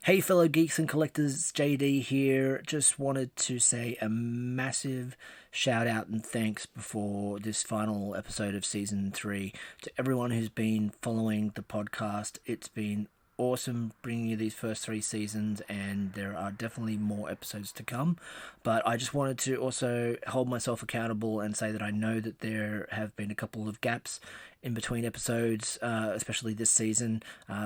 Hey fellow geeks and collectors, JD here. Just wanted to say a massive shout out and thanks before this final episode of season 3 to everyone who's been following the podcast. It's been awesome bringing you these first 3 seasons, and there are definitely more episodes to come. But I just wanted to also hold myself accountable and say that I know that there have been a couple of gaps in between episodes, especially this season.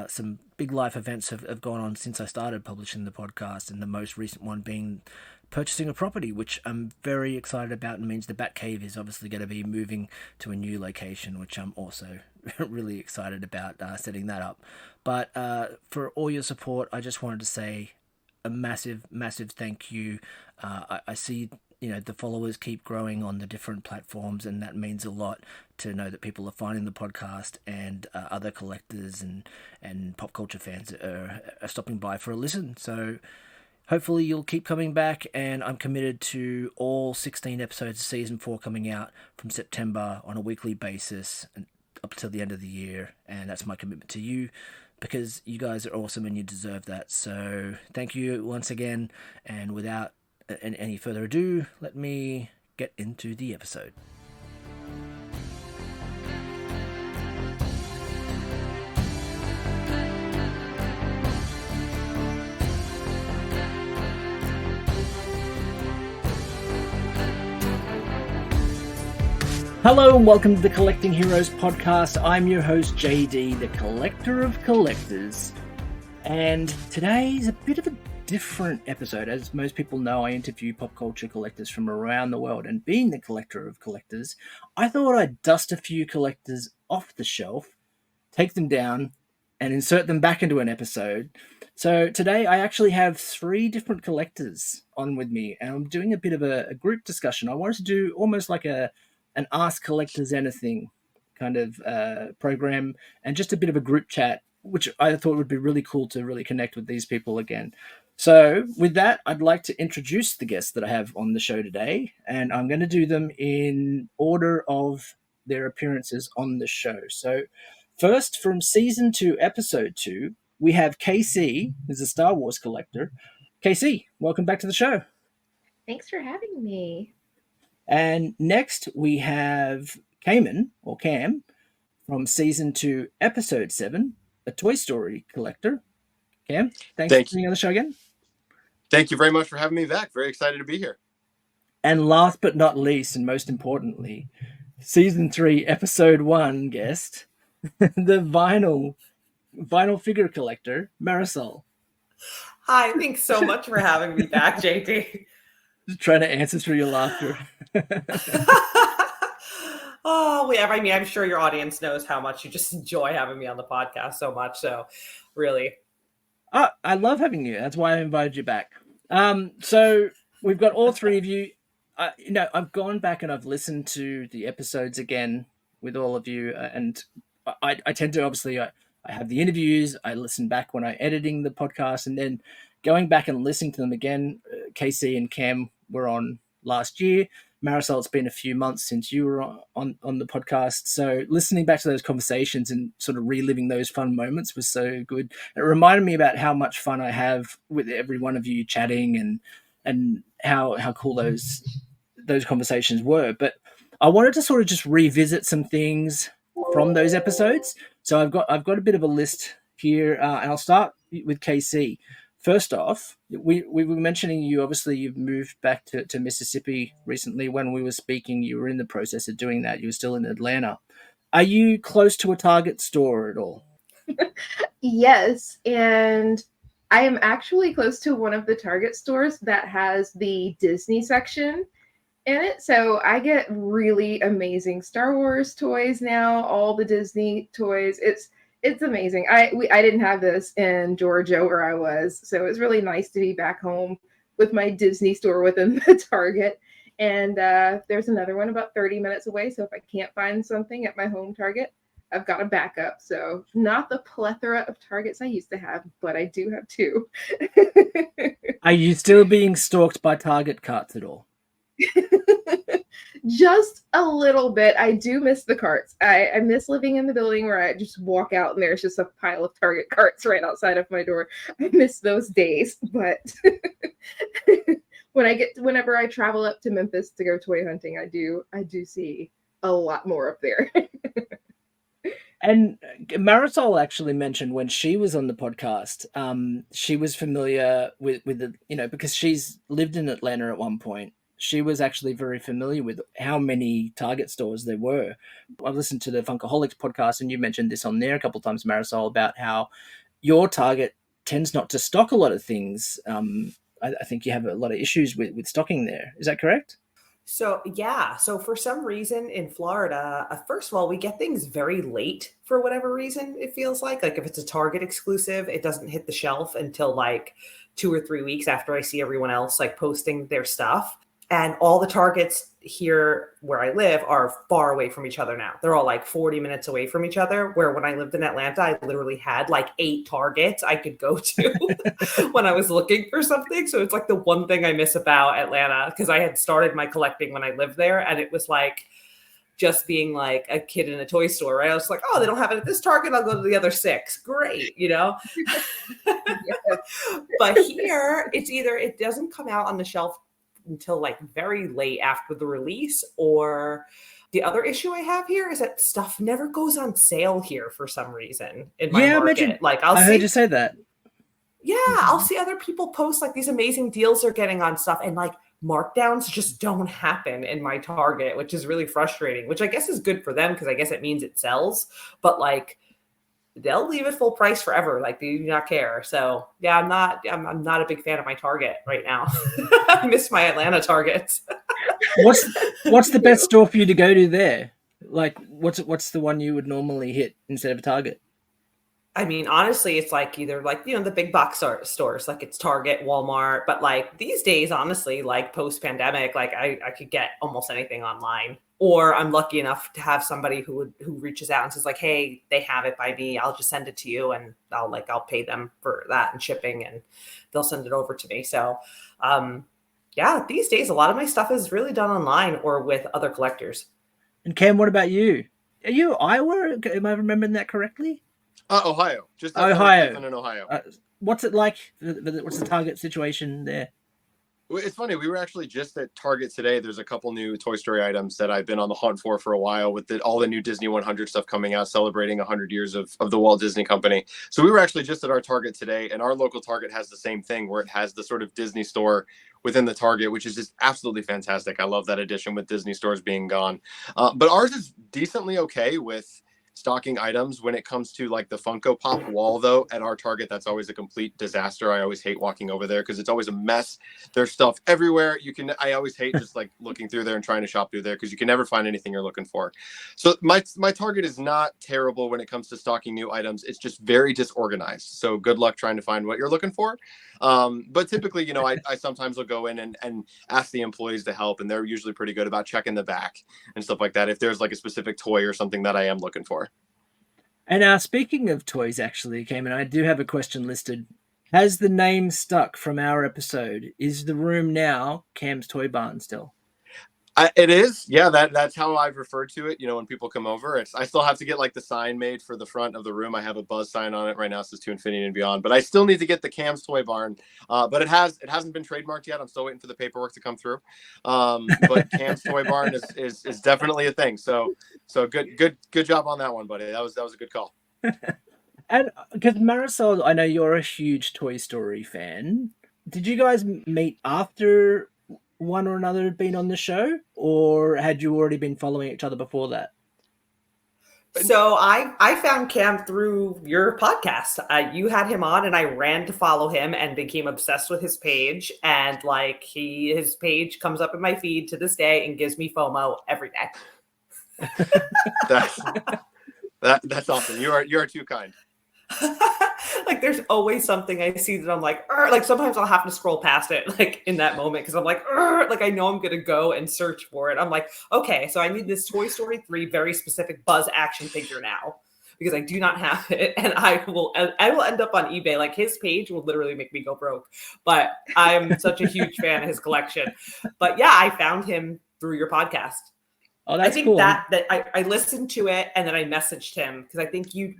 Some big life events have gone on since I started publishing the podcast, and the most recent one being purchasing a property, which I'm very excited about, and means the Batcave is obviously going to be moving to a new location, which I'm also really excited about setting that up. But for all your support, I just wanted to say a massive, massive thank you. I see the followers keep growing on the different platforms, and that means a lot to know that people are finding the podcast, and other collectors and pop culture fans are stopping by for a listen. So hopefully you'll keep coming back, and I'm committed to all 16 episodes of season 4 coming out from September on a weekly basis and up till the end of the year, and that's my commitment to you, because you guys are awesome and you deserve that. So thank you once again, and without any further ado, let me get into the episode. Hello and welcome to the Collecting Heroes podcast. I'm your host JD, the collector of collectors, and today's a bit of a different episode. As most people know, I interview pop culture collectors from around the world, and being the collector of collectors, I thought I'd dust a few collectors off the shelf, take them down, and insert them back into an episode. So today I actually have 3 different collectors on with me, and I'm doing a bit of a group discussion. I wanted to do almost like an Ask Collectors Anything kind of program, and just a bit of a group chat, which I thought would be really cool to really connect with these people again. So with that, I'd like to introduce the guests that I have on the show today, and I'm going to do them in order of their appearances on the show. So first, from season 2, episode 2, we have KC, who's a Star Wars collector. KC, welcome back to the show. Thanks for having me. And next we have Cam from season 2, episode 7, a Toy Story collector. Cam, thanks for being on the show again. Thank you very much for having me back. Very excited to be here. And last but not least, and most importantly, season 3, episode 1 guest, the vinyl figure collector, Marisol. Hi, thanks so much for having me back, JD. Just trying to answer through your laughter. Oh, yeah. I mean, I'm sure your audience knows how much you just enjoy having me on the podcast so much. So, really. I love having you. That's why I invited you back. So we've got all 3 of you. I've gone back and I've listened to the episodes again with all of you, and I tend to, obviously, I have the interviews. I listen back when I'm editing the podcast, and then going back and listening to them again. Casey and Cam were on last year. Marisol, it's been a few months since you were on the podcast. So listening back to those conversations and sort of reliving those fun moments was so good. It reminded me about how much fun I have with every one of you chatting, and how cool those conversations were. But I wanted to sort of just revisit some things from those episodes. So I've got a bit of a list here, and I'll start with KC. First off, we were mentioning you. Obviously, you've moved back to Mississippi recently. When we were speaking, you were in the process of doing that. You were still in Atlanta. Are you close to a Target store at all? Yes, and I am actually close to one of the Target stores that has the Disney section in it. So I get really amazing Star Wars toys now, all the Disney toys. It's amazing. I didn't have this in Georgia where I was, so it's really nice to be back home with my Disney store within the Target. And there's another one about 30 minutes away, so if I can't find something at my home Target, I've got a backup. So not the plethora of Targets I used to have, but I do have 2. Are you still being stalked by Target carts at all? Just a little bit. I do miss the carts. I miss living in the building where I just walk out and there's just a pile of Target carts right outside of my door. I miss those days, but whenever I travel up to Memphis to go toy hunting, I do see a lot more up there. And Marisol actually mentioned when she was on the podcast, she was familiar with the, because she's lived in Atlanta at one point. She was actually very familiar with how many Target stores there were. I've listened to the Funkaholics podcast, and you mentioned this on there a couple of times, Marisol, about how your Target tends not to stock a lot of things. I think you have a lot of issues with stocking there. Is that correct? So, yeah. So for some reason in Florida, first of all, we get things very late for whatever reason, it feels like. Like if it's a Target exclusive, it doesn't hit the shelf until like 2 or 3 weeks after I see everyone else like posting their stuff. And all the Targets here where I live are far away from each other now. They're all like 40 minutes away from each other, where when I lived in Atlanta, I literally had like 8 Targets I could go to when I was looking for something. So it's like the one thing I miss about Atlanta, because I had started my collecting when I lived there, and it was like just being like a kid in a toy store, right? I was like, oh, they don't have it at this Target, I'll go to the other 6. Great, But here, it's either it doesn't come out on the shelf until like very late after the release, or the other issue I have here is that stuff never goes on sale here for some reason in my market. Like I heard you say that. Yeah, I'll see other people post like these amazing deals they're getting on stuff, and like markdowns just don't happen in my Target, which is really frustrating, which I guess is good for them because I guess it means it sells, but like they'll leave it full price forever. Like they do not care. So yeah, I'm not a big fan of my Target right now. I miss my Atlanta Targets. What's the best store for you to go to there? Like what's the one you would normally hit instead of a Target? I mean, honestly, it's like either like, the big box stores, like it's Target, Walmart, but like these days, honestly, like post pandemic, like I could get almost anything online. Or I'm lucky enough to have somebody who reaches out and says like, hey, they have it by me. I'll just send it to you, and I'll pay them for that and shipping, and they'll send it over to me. So, yeah, these days, a lot of my stuff is really done online or with other collectors. And Cam, what about you? Are you Iowa? Am I remembering that correctly? Ohio. Just Ohio. In Ohio. What's it like? What's the Target situation there? It's funny. We were actually just at Target today. There's a couple new Toy Story items that I've been on the hunt for a while, with all the new Disney 100 stuff coming out, celebrating 100 years of the Walt Disney Company. So we were actually just at our Target today, and our local Target has the same thing, where it has the sort of Disney store within the Target, which is just absolutely fantastic. I love that addition with Disney stores being gone. But ours is decently okay with stocking items. When it comes to like the Funko Pop wall, though, at our Target, that's always a complete disaster. I always hate walking over there because it's always a mess. There's stuff everywhere. I always hate just like looking through there and trying to shop through there because you can never find anything you're looking for. So my Target is not terrible when it comes to stocking new items. It's just very disorganized. So good luck trying to find what you're looking for. But typically, I sometimes will go in and ask the employees to help, and they're usually pretty good about checking the back and stuff like that if there's like a specific toy or something that I am looking for. And speaking of toys, actually, Cam, and I do have a question listed. Has the name stuck from our episode? Is the room now Cam's Toy Barn still? It is. Yeah, that's how I've referred to it. When people come over, I still have to get like the sign made for the front of the room. I have a Buzz sign on it right now. It says To Infinity and Beyond, but I still need to get the Cam's Toy Barn. But it hasn't been trademarked yet. I'm still waiting for the paperwork to come through. But Cam's Toy Barn is definitely a thing. So good job on that one, buddy. That was a good call. And because Marisol, I know you're a huge Toy Story fan. Did you guys meet after one or another had been on the show, or had you already been following each other before that? So I found Cam through your podcast. You had him on, and I ran to follow him and became obsessed with his page. And like his page comes up in my feed to this day and gives me FOMO every day. That's awesome. You are too kind. Like there's always something I see that I'm like sometimes I'll have to scroll past it like in that moment because I'm like I know I'm gonna go and search for it. I'm like, okay, so I need this Toy Story 3 very specific Buzz action figure now because I do not have it, and I will end up on eBay. Like his page will literally make me go broke, but I'm such a huge fan of his collection. But yeah, I found him through your podcast. Oh, that's I think cool. that I listened to it and then I messaged him because I think you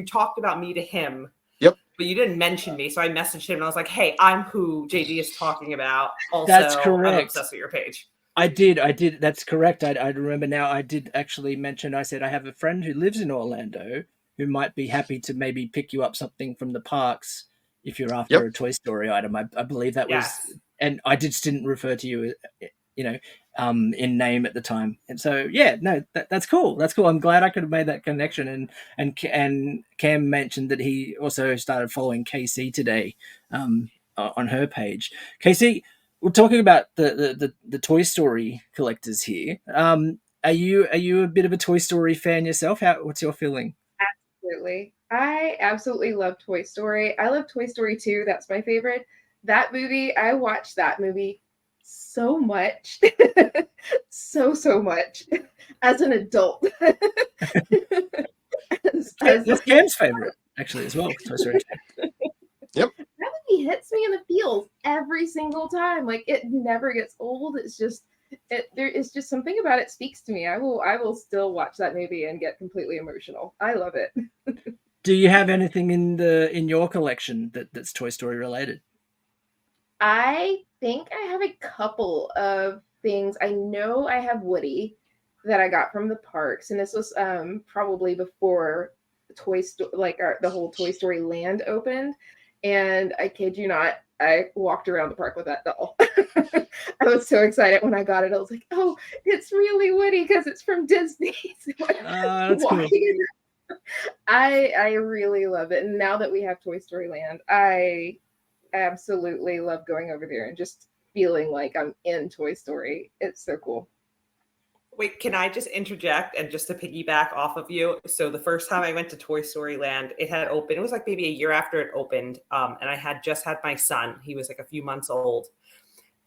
talked about me to him. Yep. But you didn't mention me, so I messaged him and I was like, "Hey, I'm who JD is talking about. Also, That's correct. I'm obsessed with your page." I did. That's correct. I remember now. I did actually mention. I said I have a friend who lives in Orlando who might be happy to maybe pick you up something from the parks if you're after a Toy Story item. I believe that was, and I just didn't refer to you, in name at the time. And so yeah, no, that's cool. That's cool. I'm glad I could have made that connection. And Cam mentioned that he also started following KC today, on her page. KC, we're talking about the Toy Story collectors here. Are you a bit of a Toy Story fan yourself? What's your feeling? Absolutely. I absolutely love Toy Story. I love Toy Story 2. That's my favorite. That movie, I watched that movie so much. so much as an adult. That's Cam's favorite, actually, as well. Toy Story 2. Yep. That movie hits me in the feels every single time. Like, it never gets old. It's just there is just something about it speaks to me. I will still watch that movie and get completely emotional. I love it. Do you have anything in your collection that's Toy Story related? I think I have a couple of things. I know I have Woody that I got from the parks, and this was probably before the whole Toy Story Land opened. And I kid you not, I walked around the park with that doll. I was so excited when I got it. I was like, "Oh, it's really Woody because it's from Disney." So that's cool. I really love it. And now that we have Toy Story Land, I absolutely love going over there and just feeling like I'm in Toy Story. It's so cool. Wait, can I just interject and just to piggyback off of you? So the first time I went to Toy Story Land, it had opened. It was like maybe a year after it opened. And I had just had my son. He was like a few months old.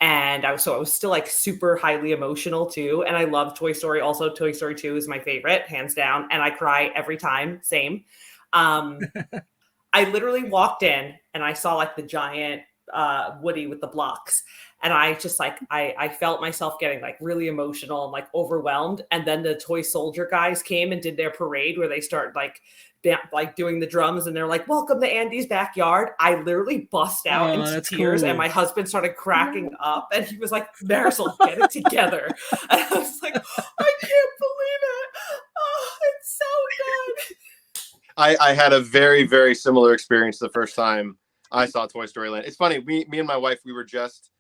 And I was still like super highly emotional too. And I love Toy Story. Also, Toy Story 2 is my favorite, hands down. And I cry every time. Same. I literally walked in and I saw like the giant Woody with the blocks. And I just like, I felt myself getting like really emotional and like overwhelmed. And then the toy soldier guys came and did their parade where they start like doing the drums and they're like, "Welcome to Andy's backyard." I literally bust out into tears, cool. And my husband started cracking up and he was like, "Marisol, get it together." And I was like, "I can't believe it. Oh, it's so good." I had a very, very similar experience the first time I saw Toy Story Land. It's funny, me and my wife, we were just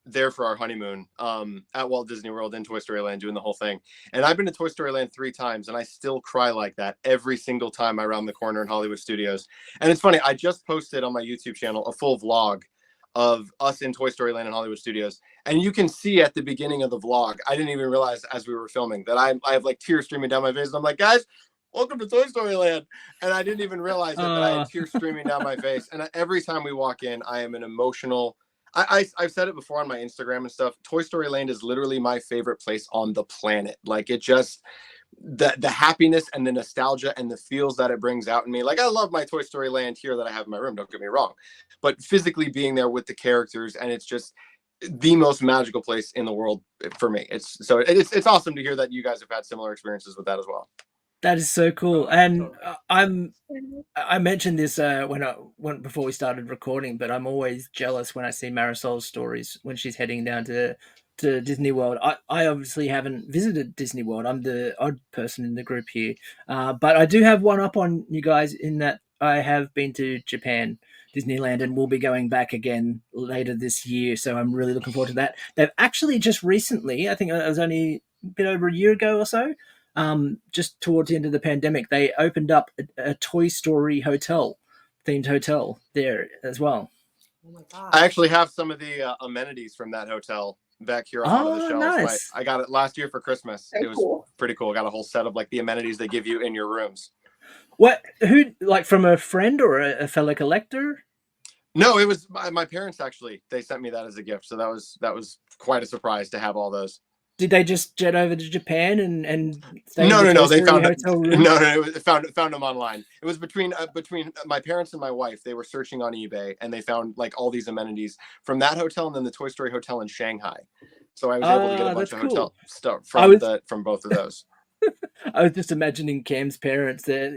there for our honeymoon at Walt Disney World in Toy Story Land doing the whole thing. And I've been to Toy Story Land 3 times and I still cry like that every single time I round the corner in Hollywood Studios. And it's funny, I just posted on my YouTube channel a full vlog of us in Toy Story Land in Hollywood Studios. And you can see at the beginning of the vlog, I didn't even realize as we were filming that I have like tears streaming down my face. And I'm like, "Guys, welcome to Toy Story Land." And I didn't even realize that I had tears streaming down my face. And every time we walk in, I am an emotional. I've said it before on my Instagram and stuff. Toy Story Land is literally my favorite place on the planet. Like, it just, the happiness and the nostalgia and the feels that it brings out in me. Like, I love my Toy Story Land here that I have in my room, don't get me wrong. But physically being there with the characters, and it's just the most magical place in the world for me. It's awesome to hear that you guys have had similar experiences with that as well. That is so cool. And I mentioned this when before we started recording, but I'm always jealous when I see Marisol's stories when she's heading down to Disney World. I obviously haven't visited Disney World. I'm the odd person in the group here. But I do have one up on you guys in that I have been to Japan, Disneyland, and we'll be going back again later this year. So I'm really looking forward to that. They've actually just recently, I think it was only a bit over a year ago or so, just towards the end of the pandemic, they opened up a Toy Story themed hotel there as well. Oh my God. I actually have some of the amenities from that hotel back here on one of the shelves. Nice. I got it last year for Christmas. So it was pretty cool. I got a whole set of like the amenities they give you in your rooms. What? Who? Like from a friend or a fellow collector? No, it was my parents actually. They sent me that as a gift, so that was quite a surprise to have all those. Did they just jet over to Japan and stay No. They found hotel room? No. Found them online. It was between my parents and my wife. They were searching on eBay and they found like all these amenities from that hotel and then the Toy Story hotel in Shanghai. So I was able to get a bunch that's of cool. hotel stuff I from both of those. I was just imagining Cam's parents there,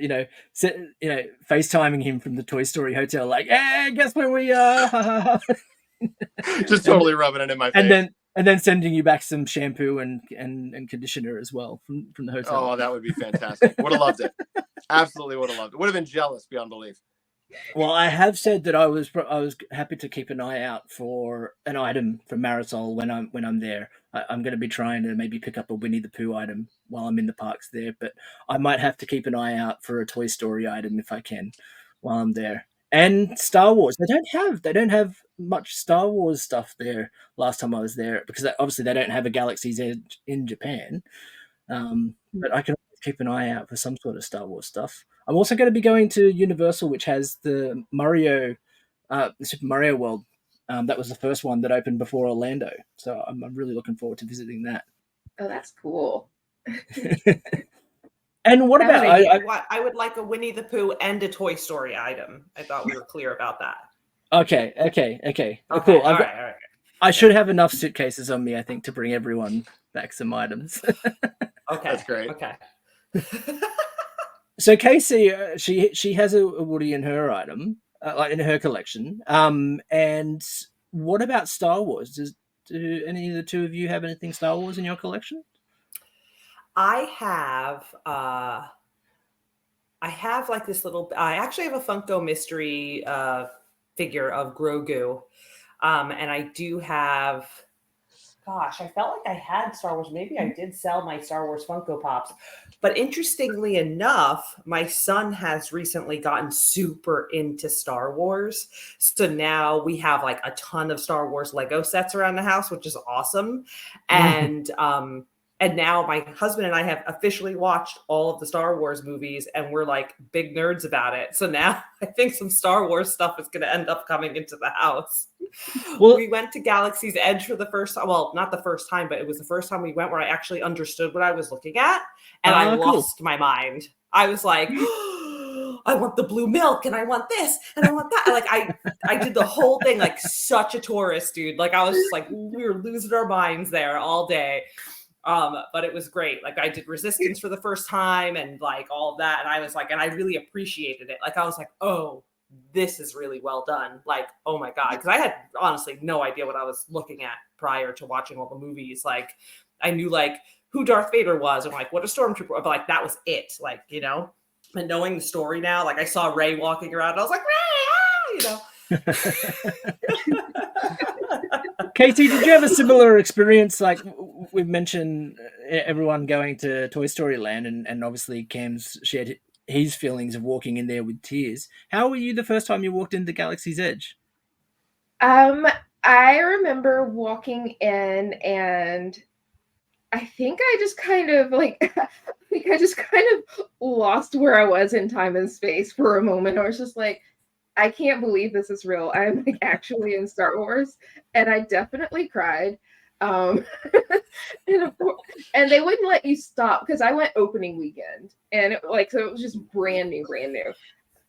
FaceTiming him from the Toy Story hotel, like, "Hey, guess where we are?" Just totally rubbing it in my and face. then sending you back some shampoo and conditioner as well from the hotel. Oh, that would be fantastic. Would have loved it. Absolutely would have loved it. Would have been jealous beyond belief. Well, I have said that I was happy to keep an eye out for an item from Marisol when I'm there. I'm going to be trying to maybe pick up a Winnie the Pooh item while I'm in the parks there, but I might have to keep an eye out for a Toy Story item if I can while I'm there. And Star Wars. They don't have much Star Wars stuff there last time I was there, because obviously they don't have a Galaxy's Edge in Japan. But I can keep an eye out for some sort of Star Wars stuff. I'm also going to be going to Universal, which has the Super Mario World. That was the first one that opened before Orlando. So I'm really looking forward to visiting that. Oh, that's cool. And what about... I would like a Winnie the Pooh and a Toy Story item. I thought we were clear about that. Okay. Cool. All right. I should have enough suitcases on me, I think, to bring everyone back some items. Okay. That's great. Okay. So Casey, she has a Woody in her item, like in her collection. And what about Star Wars? Do any of the two of you have anything Star Wars in your collection? I have like this little. I actually have a Funko mystery figure of Grogu, and I do have. Gosh, I felt like I had Star Wars. Maybe I did sell my Star Wars Funko Pops. But interestingly enough, my son has recently gotten super into Star Wars. So now we have like a ton of Star Wars Lego sets around the house, which is awesome. And now my husband and I have officially watched all of the Star Wars movies, and we're like big nerds about it. So now I think some Star Wars stuff is going to end up coming into the house. Well, we went to Galaxy's Edge for the first time. Well, not the first time, but it was the first time we went where I actually understood what I was looking at. And I lost my mind. I was like, I want the blue milk, and I want this, and I want that. Like I did the whole thing like such a tourist, dude. Like I was just like, we were losing our minds there all day. But it was great. Like I did Resistance for the first time and like all of that. And I was like, and I really appreciated it. Like I was like, oh, this is really well done. Like, oh my God. Cause I had honestly no idea what I was looking at prior to watching all the movies. Like I knew like who Darth Vader was and like what a stormtrooper, but like that was it. Like, you know, and knowing the story now, like I saw Rey walking around and I was like, Rey, Katie, did you have a similar experience? Like we've mentioned everyone going to Toy Story Land, and obviously Cam's shared his feelings of walking in there with tears. How were you the first time you walked into Galaxy's Edge? I remember walking in, and I think I just kind of lost where I was in time and space for a moment. I was just like, I can't believe this is real. I'm like actually in Star Wars, and I definitely cried. And they wouldn't let you stop because I went opening weekend, and it was just brand new.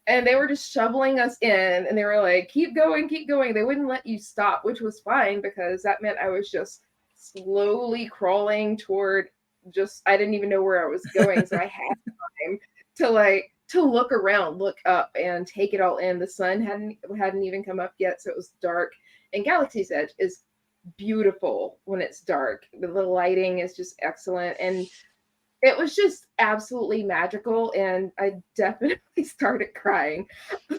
And they were just shoveling us in, and they were like, keep going. They wouldn't let you stop, which was fine because that meant I was just slowly crawling toward I didn't even know where I was going. So I had time to look around, look up, and take it all in. The sun hadn't even come up yet, so it was dark. And Galaxy's Edge is beautiful when it's dark. The lighting is just excellent, and it was just absolutely magical. And I definitely started crying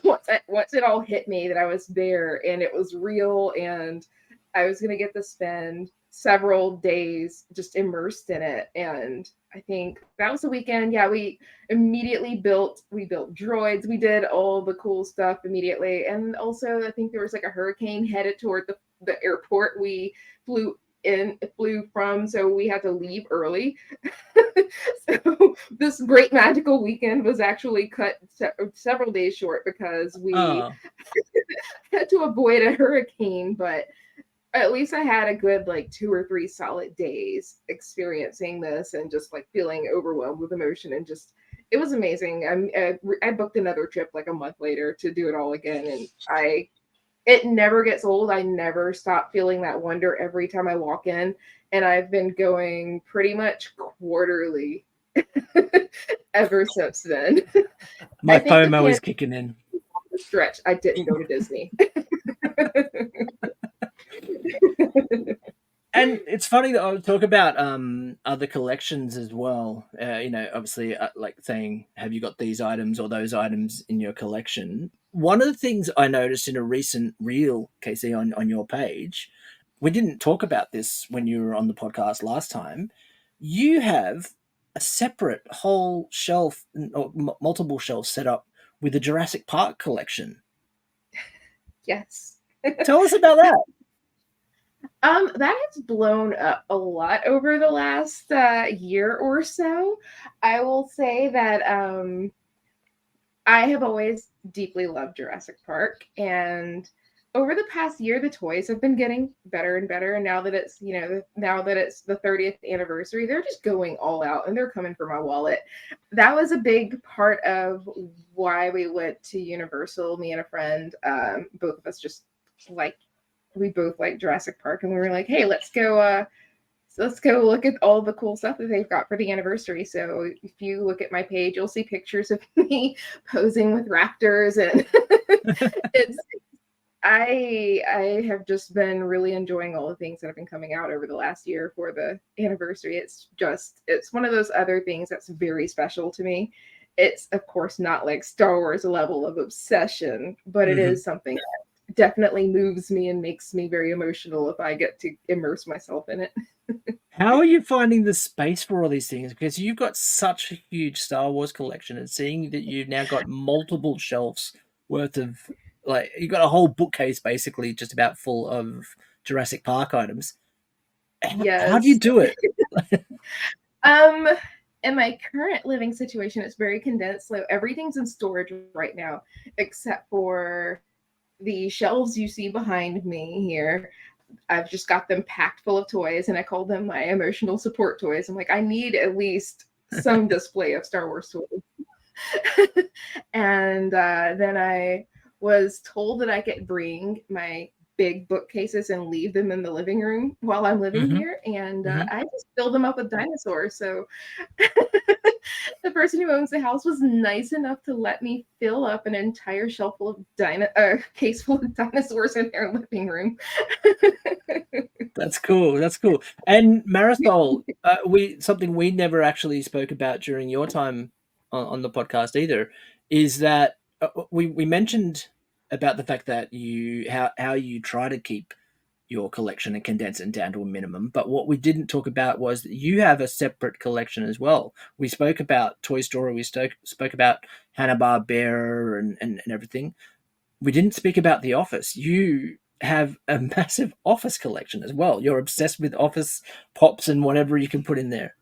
once it all hit me that I was there and it was real, and I was gonna get to spend several days just immersed in it. And I think that was the weekend. Yeah, we immediately built droids. We did all the cool stuff immediately. And also I think there was like a hurricane headed toward the airport we flew from, so we had to leave early. So this great magical weekend was actually cut several days short because we had to avoid a hurricane. But at least I had a good 2 or 3 solid days experiencing this and just feeling overwhelmed with emotion, and just it was amazing. I booked another trip a month later to do it all again, and I it never gets old. I never stop feeling that wonder every time I walk in. And I've been going pretty much quarterly ever since then. My I think the FOMO is kicking in. stretch, I didn't go to Disney. And it's funny that I would talk about other collections as well. Obviously, like saying, have you got these items or those items in your collection? One of the things I noticed in a recent reel, Casey, on your page, we didn't talk about this when you were on the podcast last time. You have a separate whole shelf or multiple shelves set up with a Jurassic Park collection. Yes. Tell us about that. That has blown up a lot over the last year or so. I will say that I have always deeply loved Jurassic Park, and over the past year, the toys have been getting better and better. And now that it's the 30th anniversary, they're just going all out and they're coming for my wallet. That was a big part of why we went to Universal. Me and a friend, both of us we both like Jurassic Park, and we were like, hey, let's go look at all the cool stuff that they've got for the anniversary. So if you look at my page, you'll see pictures of me posing with raptors, and I have just been really enjoying all the things that have been coming out over the last year for the anniversary. It's one of those other things that's very special to me. It's of course not like Star Wars level of obsession, but it is something that definitely moves me and makes me very emotional if I get to immerse myself in it. How are you finding the space for all these things? Because you've got such a huge Star Wars collection, and seeing that you've now got multiple shelves worth of, like, you've got a whole bookcase basically just about full of Jurassic Park items. Yes. How do you do it? In my current living situation, it's very condensed. So everything's in storage right now, except for the shelves you see behind me here. I've just got them packed full of toys, and I call them my emotional support toys. I'm like, I need at least some display of Star Wars toys. And then I was told that I could bring my big bookcases and leave them in the living room while I'm living here. And I just filled them up with dinosaurs. So the person who owns the house was nice enough to let me fill up an entire shelf full of case full of dinosaurs in their living room. That's cool. That's cool. And Marisol, something we never actually spoke about during your time on the podcast either, is that we mentioned about the fact that how you try to keep your collection and condense it down to a minimum. But what we didn't talk about was that you have a separate collection as well. We spoke about Toy Story. We spoke about Hanna-Barbera and everything. We didn't speak about The Office. You have a massive Office collection as well. You're obsessed with Office pops and whatever you can put in there.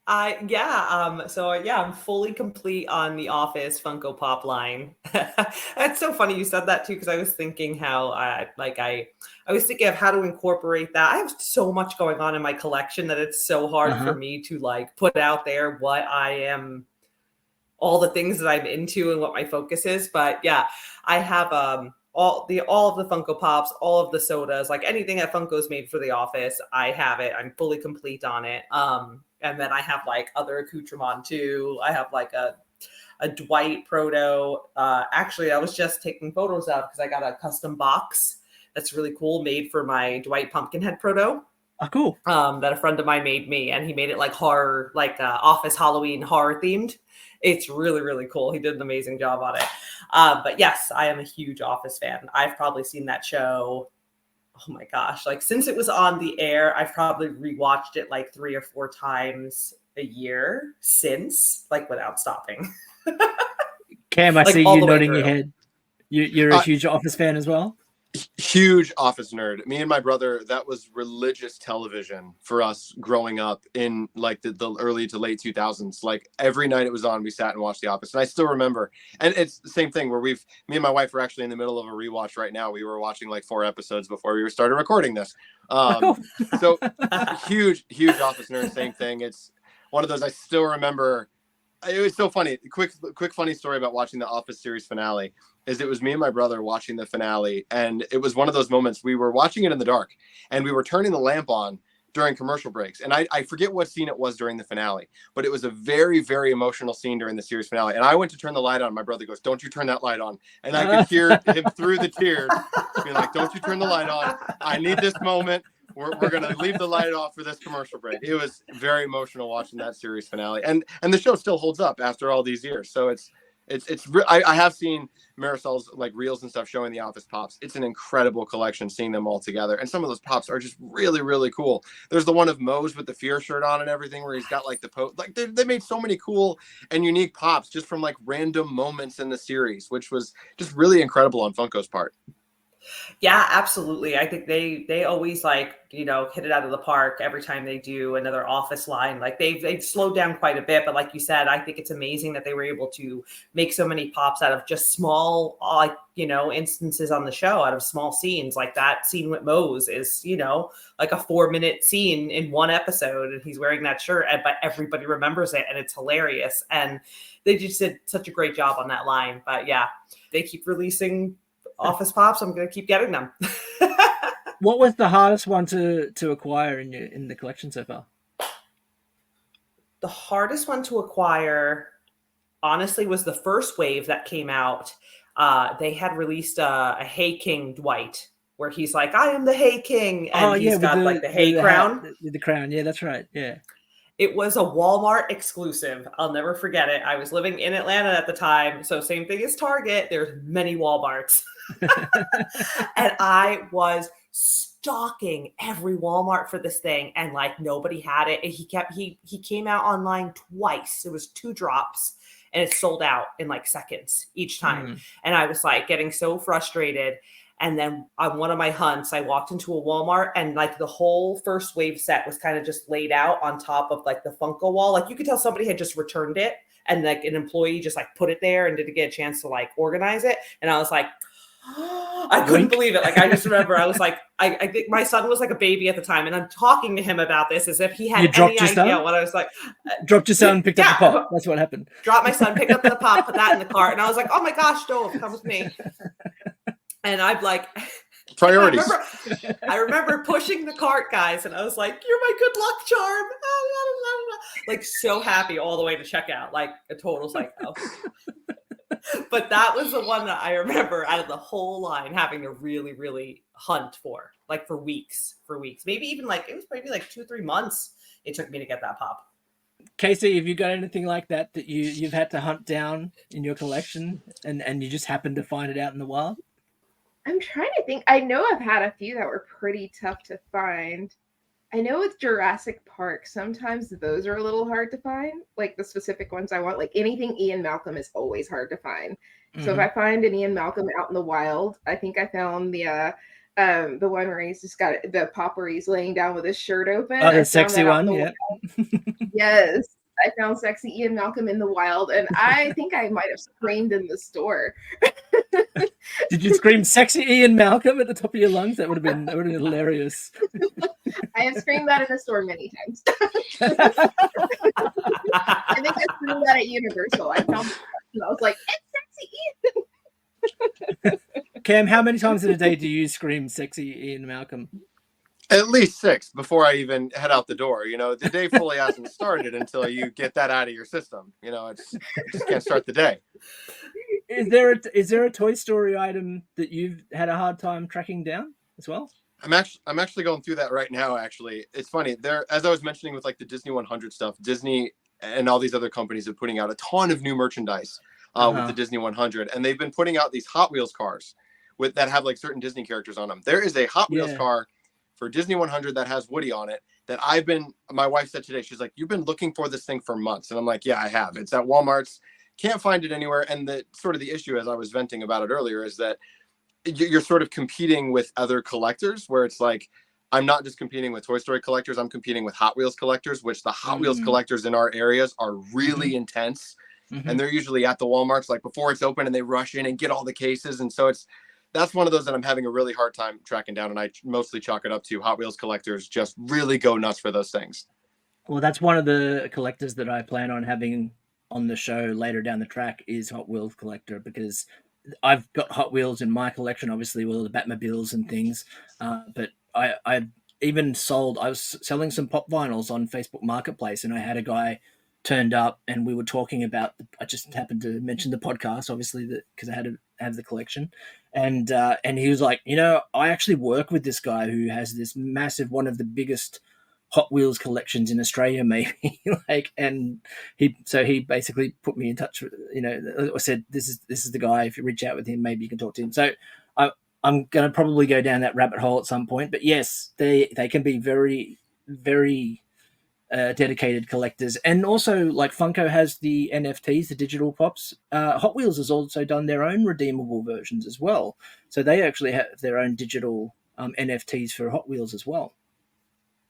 I'm fully complete on the Office Funko Pop line. That's so funny you said that too, because I was thinking how I was thinking of how to incorporate that. I have so much going on in my collection that it's so hard for me to like put out there what I am, all the things that I'm into and what my focus is. But yeah, I have all of the Funko Pops, all of the sodas, like anything that Funko's made for The Office, I have it. I'm fully complete on it. And then I have like other accoutrement too. I have like a Dwight proto. Actually, I was just taking photos of because I got a custom box that's really cool, made for my Dwight Pumpkinhead proto. Oh, cool. That a friend of mine made me, and he made it like horror, like Office Halloween horror themed. It's really, really cool. He did an amazing job on it. But yes, I am a huge Office fan. I've probably seen that show, oh my gosh, like since it was on the air, I've probably rewatched it like 3 or 4 times a year since, like without stopping. Cam, I like see you nodding your head. You're a huge Office fan as well? Huge Office nerd. Me and my brother, that was religious television for us growing up in like the early to late 2000s. Like every night it was on, we sat and watched The Office. And I still remember. And it's the same thing where me and my wife are actually in the middle of a rewatch right now. We were watching like 4 episodes before we started recording this. So huge Office nerd, same thing. It's one of those I still remember It was so funny. Quick funny story about watching the Office series finale is it was me and my brother watching the finale, and it was one of those moments we were watching it in the dark, and we were turning the lamp on during commercial breaks. And I forget what scene it was during the finale, but it was a very, very emotional scene during the series finale. And I went to turn the light on. My brother goes, "Don't you turn that light on." And I could hear him through the tears being like, "Don't you turn the light on. I need this moment. We're going to leave the light off for this commercial break." It was very emotional watching that series finale. And the show still holds up after all these years. So I have seen Marisol's like reels and stuff showing the Office pops. It's an incredible collection seeing them all together. And some of those pops are just really, really cool. There's the one of Moe's with the Fear shirt on and everything where he's got like like they made so many cool and unique pops just from like random moments in the series, which was just really incredible on Funko's part. Yeah, absolutely. I think they always like, hit it out of the park every time they do another Office line. Like they've slowed down quite a bit, but like you said, I think it's amazing that they were able to make so many pops out of just small, instances on the show, out of small scenes. Like that scene with Mose is, like a 4-minute scene in one episode, and he's wearing that shirt, but everybody remembers it, and it's hilarious. And they just did such a great job on that line. But yeah, they keep releasing Office pops. I'm going to keep getting them. What was the hardest one to acquire in the collection so far? The hardest one to acquire, honestly, was the first wave that came out. They had released a Hey King Dwight, where he's like, "I am the Hey King," and he's got the Hey crown. The crown, yeah, that's right, yeah. It was a Walmart exclusive. I'll never forget it. I was living in Atlanta at the time, so same thing as Target. There's many Walmarts. And I was stalking every Walmart for this thing, and like nobody had it. And he came out online twice. It was 2 drops, and it sold out in like seconds each time. And I was like getting so frustrated. And then on one of my hunts, I walked into a Walmart, and like the whole first wave set was kind of just laid out on top of like the Funko wall. Like you could tell somebody had just returned it, and like an employee just like put it there and didn't get a chance to like organize it. And I was like, I couldn't believe it. Like I just remember I was like, I think my son was like a baby at the time, and I'm talking to him about this as if he had any idea what I was like. Dropped your son, picked up the pop. That's what happened. Dropped my son, picked up the pop, put that in the cart, and I was like, "Oh my gosh, don't come with me." And I'm like, priorities. I remember pushing the cart, guys, and I was like, "You're my good luck charm." Like so happy all the way to checkout, like a total psycho. But that was the one that I remember out of the whole line having to really, really hunt for, like for weeks. Maybe even like, it was maybe like 2-3 months it took me to get that pop. Casey, have you got anything like that you've had to hunt down in your collection and you just happened to find it out in the wild? I'm trying to think. I know I've had a few that were pretty tough to find. I know with Jurassic Park, sometimes those are a little hard to find, like the specific ones I want. Like anything Ian Malcolm is always hard to find. So if I find an Ian Malcolm out in the wild, I think I found the one where he's just got the pop where he's laying down with his shirt open. Oh, the sexy one, yeah. Yes. I found sexy Ian Malcolm in the wild, and I think I might have screamed in the store. Did you scream "sexy Ian Malcolm" at the top of your lungs? That would have been hilarious. I have screamed that in the store many times. I think I screamed that at Universal. I found it, and I was like, "It's sexy Ian." Cam, how many times in a day do you scream "sexy Ian Malcolm"? At least 6 before I even head out the door. The day fully hasn't started until you get that out of your system. You just can't start the day. Is there a Toy Story item that you've had a hard time tracking down as well? I'm actually going through that right now. Actually, it's funny. As I was mentioning with like the Disney 100 stuff, Disney and all these other companies are putting out a ton of new merchandise with the Disney 100, and they've been putting out these Hot Wheels cars that have like certain Disney characters on them. There is a Hot Wheels car for Disney 100 that has Woody on it that my wife said today, she's like, "You've been looking for this thing for months." And I'm like, "Yeah, I have. It's at Walmart's. Can't find it anywhere." And the issue, as I was venting about it earlier, is that you're sort of competing with other collectors, where it's like, I'm not just competing with Toy Story collectors, I'm competing with Hot Wheels collectors, which the Hot Wheels collectors in our areas are really intense. And they're usually at the Walmarts like before it's open, and they rush in and get all the cases. And so that's one of those that I'm having a really hard time tracking down, and I mostly chalk it up to Hot Wheels collectors just really go nuts for those things. Well, that's one of the collectors that I plan on having on the show later down the track is Hot Wheels collector, because I've got Hot Wheels in my collection, obviously, with all the Batmobiles and things. But I even sold, I was selling some pop vinyls on Facebook Marketplace, and I had a guy turned up and we were talking about, I just happened to mention the podcast, obviously, because I had to have the collection. And he was like, I actually work with this guy who has this massive, one of the biggest Hot Wheels collections in Australia, maybe. And he basically put me in touch with, I said, this is the guy. If you reach out with him, maybe you can talk to him. So I'm going to probably go down that rabbit hole at some point. But yes, they can be very, very dedicated collectors. And also, like, Funko has the NFTs, the digital pops. Hot Wheels has also done their own redeemable versions as well. So they actually have their own digital NFTs for Hot Wheels as well.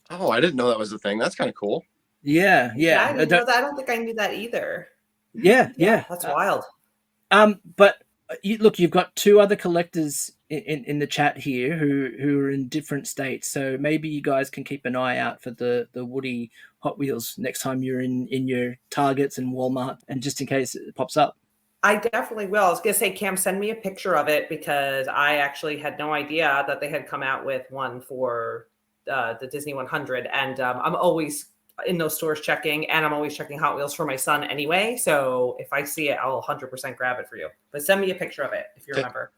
Oh, I didn't know that was a thing. That's kind of cool. Yeah. I didn't know that. I don't think I knew that either. Yeah. That's wild. But you've got two other collectors in the chat here who are in different states. So maybe you guys can keep an eye out for the Woody Hot Wheels next time you're in your Targets and Walmart, and just in case it pops up. I definitely will. I was going to say, Cam, send me a picture of it, because I actually had no idea that they had come out with one for the Disney 100. And I'm always in those stores checking, and I'm always checking Hot Wheels for my son anyway. So if I see it, I'll 100% grab it for you. But send me a picture of it if you remember.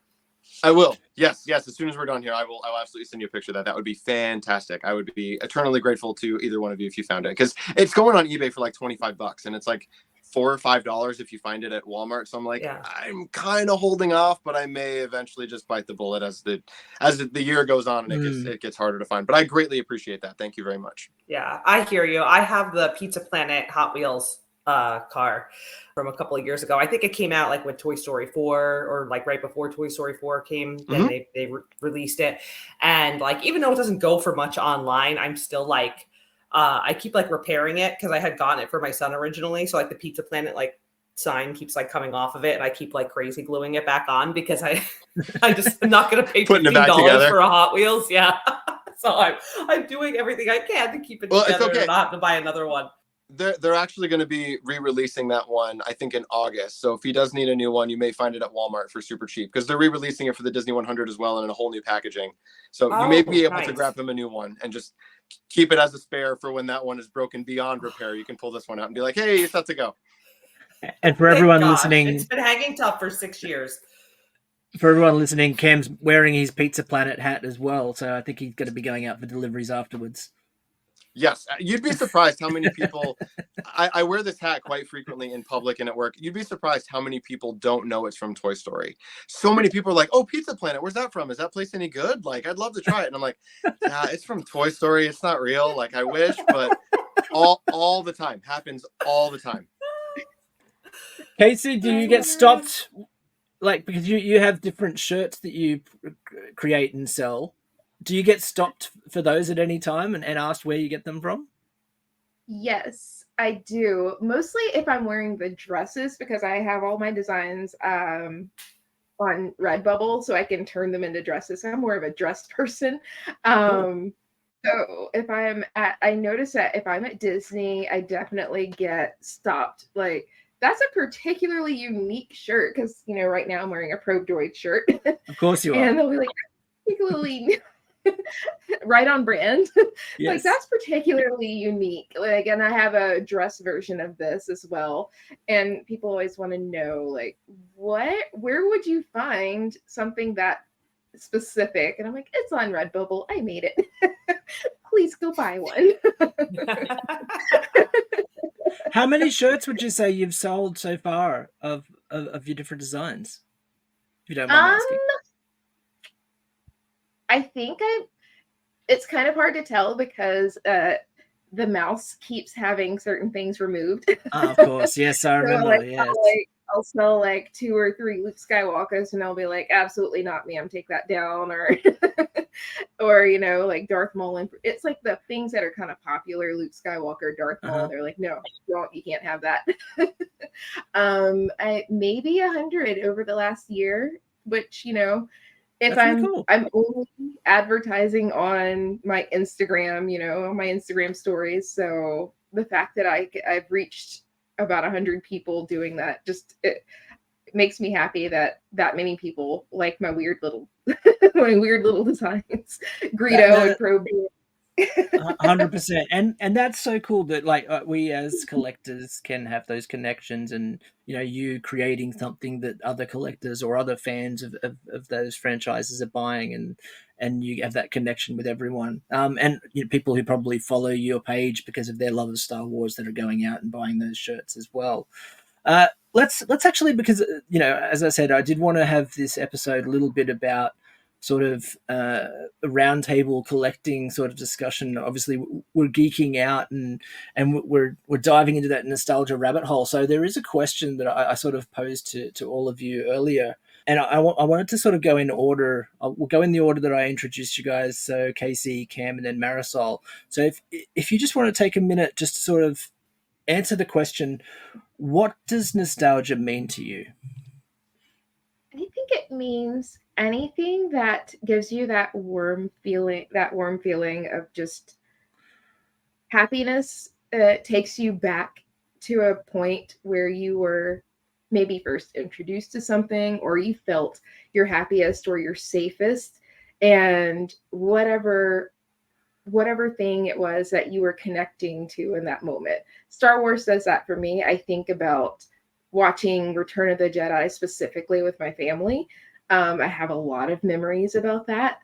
I will. Yes. As soon as we're done here, I will absolutely send you a picture of that. That would be fantastic. I would be eternally grateful to either one of you if you found it, because it's going on eBay for like $25, and it's like $4 or $5 if you find it at Walmart. So I'm like, I'm kind of holding off, but I may eventually just bite the bullet as the year goes on and it gets harder to find. But I greatly appreciate that. Thank you very much. Yeah, I hear you. I have the Pizza Planet Hot Wheels car from a couple of years ago. I think it came out like with Toy Story 4, or like right before Toy Story 4 came. Then they released it, and like, even though it doesn't go for much online, I'm still like, I keep like repairing it, because I had gotten it for my son originally. So like the Pizza Planet like sign keeps like coming off of it, and I keep like crazy gluing it back on, because I just am not going to pay $15 for a Hot Wheels. Yeah. So I'm doing everything I can to keep it together and not have to buy another one. They're actually going to be re-releasing that one, I think, in August. So if he does need a new one, you may find it at Walmart for super cheap, because they're re-releasing it for the Disney 100 as well, and in a whole new packaging. So you may be able to grab him a new one and just keep it as a spare for when that one is broken beyond repair. You can pull this one out and be like, hey, it's set to go. And for everyone listening, it's been hanging tough for 6 years. For everyone listening, Cam's wearing his Pizza Planet hat as well, so I think he's going to be going out for deliveries afterwards. Yes, you'd be surprised how many people, I wear this hat quite frequently in public and at work. You'd be surprised how many people don't know it's from Toy Story. So many people are like, oh, Pizza Planet, where's that from? Is that place any good? Like, I'd love to try it. And I'm like, yeah, it's from Toy Story. It's not real. Like, I wish, but all the time. Happens all the time. Casey, do you get stopped, like, because you have different shirts that you create and sell? Do you get stopped for those at any time and asked where you get them from? Yes, I do. Mostly if I'm wearing the dresses, because I have all my designs on Redbubble, so I can turn them into dresses. I'm more of a dress person. So if I notice that if I'm at Disney, I definitely get stopped. Like, that's a particularly unique shirt, because, right now I'm wearing a Probe Droid shirt. Of course you are. And they'll be like, particularly right on brand. Yes. Like, that's particularly unique. Like, and I have a dress version of this as well. And people always want to know, like, where would you find something that specific? And I'm like, it's on Redbubble. I made it. Please go buy one. How many shirts would you say you've sold so far of your different designs? If you don't mind asking. I think it's kind of hard to tell, because the mouse keeps having certain things removed. Of course. Yes, I remember. Yes. I'll smell like 2 or 3 Luke Skywalkers, and I'll be like, absolutely not, ma'am, take that down. Or, or, like Darth Maul. It's like the things that are kind of popular, Luke Skywalker, Darth Maul. They're like, no, you can't have that. Maybe 100 over the last year, which, if I'm only advertising on my Instagram, on my Instagram stories. So the fact that I've reached about 100 people doing that. Just it makes me happy that many people like my weird little my weird little designs. Greedo and Pro. 100%, and that's so cool that like we as collectors can have those connections, and you creating something that other collectors or other fans of those franchises are buying, and you have that connection with everyone, and people who probably follow your page because of their love of Star Wars that are going out and buying those shirts as well. Let's actually, because as I said, I did want to have this episode a little bit about sort of a roundtable collecting sort of discussion. Obviously, we're geeking out and we're diving into that nostalgia rabbit hole. So there is a question that I sort of posed to all of you earlier, and I wanted to sort of go in order. We'll go in the order that I introduced you guys. So Casey, Cam, and then Marisol. So if you just want to take a minute just to sort of answer the question, what does nostalgia mean to you? I think it means anything that gives you that warm feeling of just happiness. Takes you back to a point where you were maybe first introduced to something, or you felt your happiest or your safest, and whatever thing it was that you were connecting to in that moment. Star Wars does that for me. I think about watching Return of the Jedi specifically with my family. I have a lot of memories about that.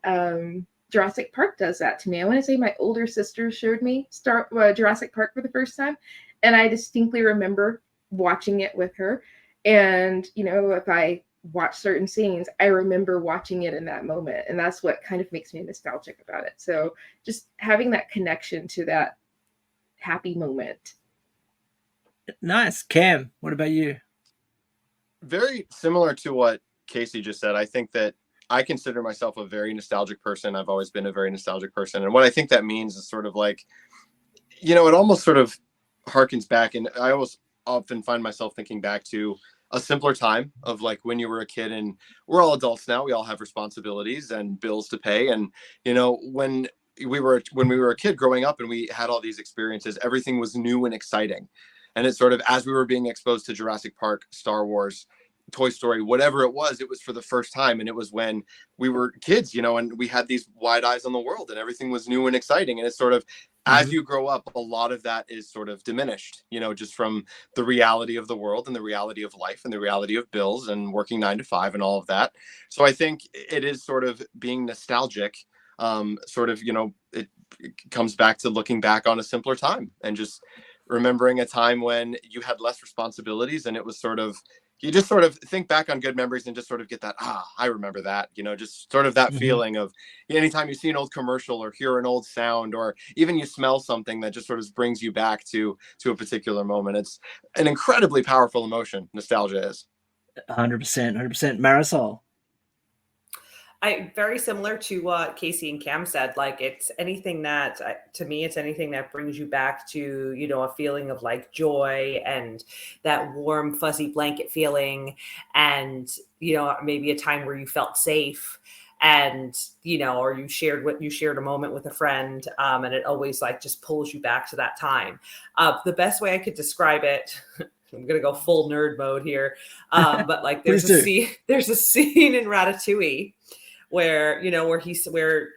Jurassic Park does that to me. I want to say my older sister showed me Jurassic Park for the first time, and I distinctly remember watching it with her. And, if I watch certain scenes, I remember watching it in that moment, and that's what kind of makes me nostalgic about it. So just having that connection to that happy moment. Nice. Cam, what about you? Very similar to what Casey just said. I think that I consider myself a very nostalgic person. I've always been a very nostalgic person. And what I think that means is sort of like, it almost sort of harkens back. And I always often find myself thinking back to a simpler time of like when you were a kid, and we're all adults now. We all have responsibilities and bills to pay. And, when we were a kid growing up and we had all these experiences, everything was new and exciting. And it's sort of, as we were being exposed to Jurassic Park, Star Wars, Toy Story, whatever it was for the first time. And it was when we were kids, and we had these wide eyes on the world and everything was new and exciting. And it's sort of, as you grow up, a lot of that is sort of diminished, just from the reality of the world and the reality of life and the reality of bills and working 9 to 5 and all of that. So I think it is sort of being nostalgic, it comes back to looking back on a simpler time and just remembering a time when you had less responsibilities, and it was sort of, you just sort of think back on good memories and just sort of get that, I remember that, just sort of that feeling of anytime you see an old commercial or hear an old sound, or even you smell something that just sort of brings you back to a particular moment. It's an incredibly powerful emotion, nostalgia is. 100%. Marisol? Very similar to what Casey and Cam said. Like, it's anything that, to me, it's anything that brings you back to, a feeling of like joy and that warm, fuzzy blanket feeling, and, maybe a time where you felt safe, and, or you shared a moment with a friend, and it always like just pulls you back to that time. The best way I could describe it, I'm going to go full nerd mode here. But like there's a scene in Ratatouille where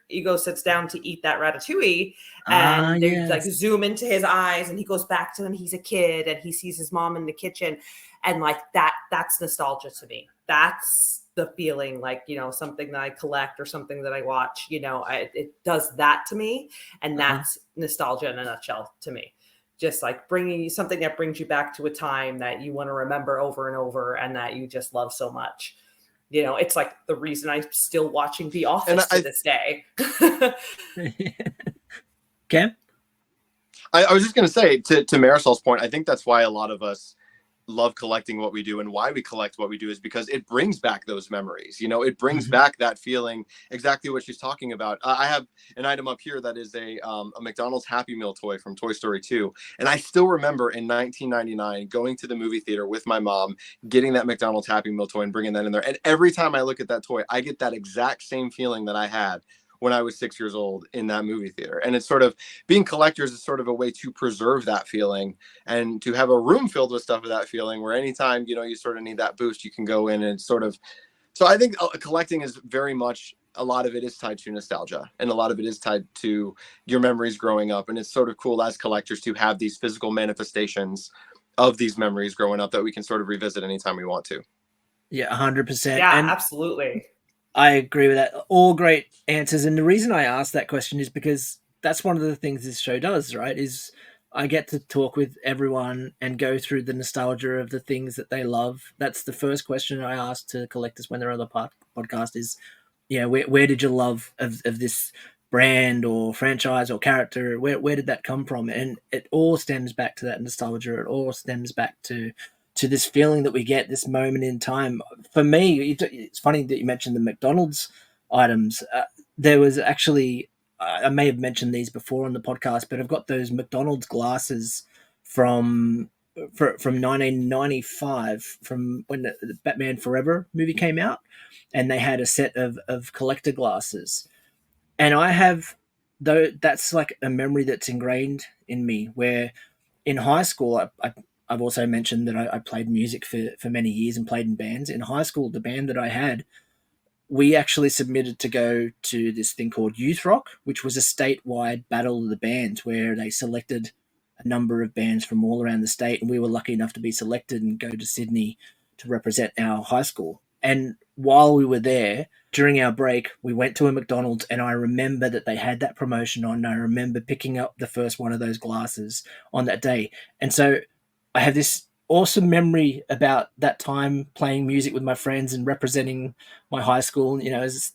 Ego sits down to eat that ratatouille, and they like zoom into his eyes, and he goes back to when he's a kid and he sees his mom in the kitchen, and like that's nostalgia to me. That's the feeling, like, something that I collect or something that I watch, it does that to me, and that's nostalgia in a nutshell to me. Just like bringing you something that brings you back to a time that you want to remember over and over, and that you just love so much. It's like the reason I'm still watching The Office to this day. Cam? I was just going to say, to Marisol's point, I think that's why a lot of us love collecting what we do, and why we collect what we do is because it brings back those memories. It brings back that feeling, exactly what she's talking about. I have an item up here that is a McDonald's Happy Meal toy from Toy Story 2. And I still remember in 1999 going to the movie theater with my mom, getting that McDonald's Happy Meal toy and bringing that in there. And every time I look at that toy, I get that exact same feeling that I had when I was 6 years old in that movie theater. And it's sort of being collectors is sort of a way to preserve that feeling and to have a room filled with stuff of that feeling where anytime, you know, you sort of need that boost, you can go in and sort of, so I think collecting is very much, a lot of it is tied to nostalgia and a lot of it is tied to your memories growing up. And it's sort of cool as collectors to have these physical manifestations of these memories growing up that we can sort of revisit anytime we want to. Yeah, 100%. Yeah, and absolutely. I agree with that. All great answers. And the reason I asked that question is because that's one of the things this show does, right? Is I get to talk with everyone and go through the nostalgia of the things that they love. That's the first question I ask to collectors when they're on the podcast is, you know, where did your love of this brand or franchise or character, where did that come from? And it all stems back to that nostalgia. It all stems back to this feeling that we get, this moment in time. For me, it's funny that you mentioned the McDonald's items. There was actually, I may have mentioned these before on the podcast, but I've got those McDonald's glasses from 1995, from when the Batman Forever movie came out, and they had a set of collector glasses. And I have, though, that's like a memory that's ingrained in me, where in high school, I've also mentioned that I played music for many years and played in bands. In high school, the band that I had, we actually submitted to go to this thing called Youth Rock, which was a statewide battle of the bands where they selected a number of bands from all around the state. And we were lucky enough to be selected and go to Sydney to represent our high school. And while we were there, during our break, we went to a McDonald's, and I remember that they had that promotion on. And I remember picking up the first one of those glasses on that day. And so I have this awesome memory about that time playing music with my friends and representing my high school, you know, as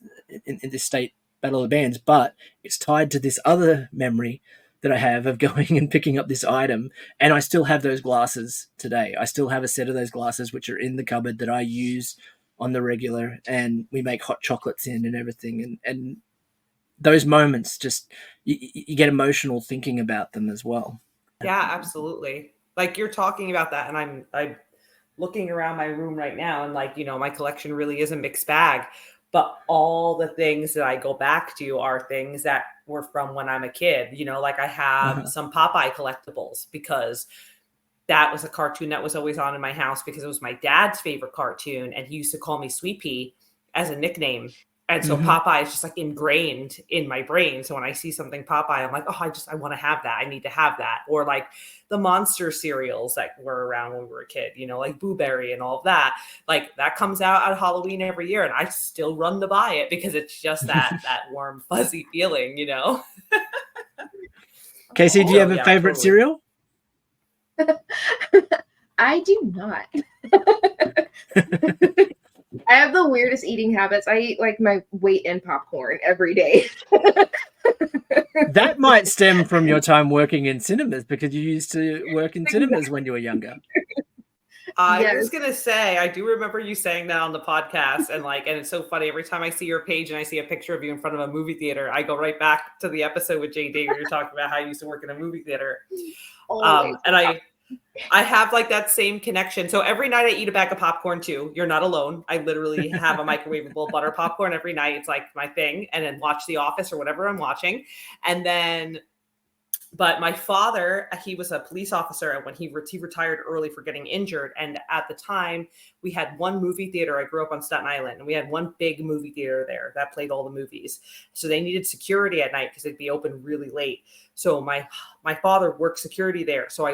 in this state battle of the bands. But it's tied to this other memory that I have of going and picking up this item. And I still have those glasses today. I still have a set of those glasses, which are in the cupboard, that I use on the regular, and we make hot chocolates in and everything. And those moments, just, you get emotional thinking about them as well. Yeah, absolutely. Like, you're talking about that, and I'm looking around my room right now, and like, you know, my collection really is a mixed bag, but all the things that I go back to are things that were from when I'm a kid. You know, like I have some Popeye collectibles because that was a cartoon that was always on in my house because it was my dad's favorite cartoon, and he used to call me Sweet Pea as a nickname. And so Popeye is just like ingrained in my brain. So when I see something Popeye, I'm like, oh, I want to have that. I need to have that. Or like the monster cereals that were around when we were a kid, you know, like Boo Berry and all of that. Like that comes out at Halloween every year, and I still run to buy it because it's just that warm, fuzzy feeling, you know. Casey, do you have a favorite cereal? I do not. I have the weirdest eating habits. I eat like my weight in popcorn every day. That might stem from your time working in cinemas, because you used to work in cinemas when you were younger. I was going to say, I do remember you saying that on the podcast, and it's so funny. Every time I see your page and I see a picture of you in front of a movie theater, I go right back to the episode with JD where you're talking about how you used to work in a movie theater. And I have like that same connection. So every night I eat a bag of popcorn too. You're not alone. I literally have a microwavable butter popcorn every night. It's like my thing. And then watch The Office or whatever I'm watching. And then, but my father, he was a police officer, and when he retired early for getting injured. And at the time we had one movie theater. I grew up on Staten Island, and we had one big movie theater there that played all the movies. So they needed security at night because it'd be open really late. So my father worked security there. So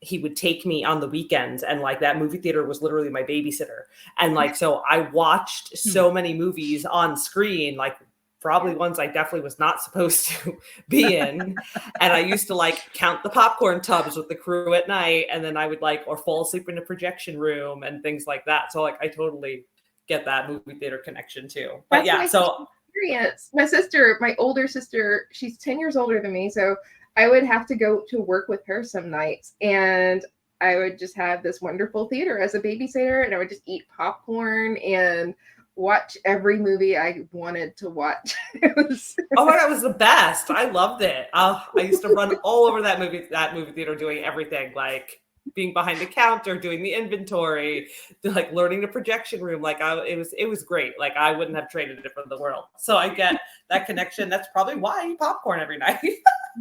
he would take me on the weekends, and like that movie theater was literally my babysitter. And like, so I watched so many movies on screen, like probably ones I definitely was not supposed to be in. And I used to like count the popcorn tubs with the crew at night. And then I would or fall asleep in the projection room and things like that. So like, I totally get that movie theater connection too. But That's so experience. My sister, my older sister, she's 10 years older than me. So I would have to go to work with her some nights, and I would just have this wonderful theater as a babysitter, and I would just eat popcorn and watch every movie I wanted to watch. Oh my God, it was the best. I loved it. I used to run all over that movie theater doing everything. Like, being behind the counter, doing the inventory, like learning the projection room. Like it was great. Like I wouldn't have traded it for the world. So I get that connection. That's probably why I eat popcorn every night.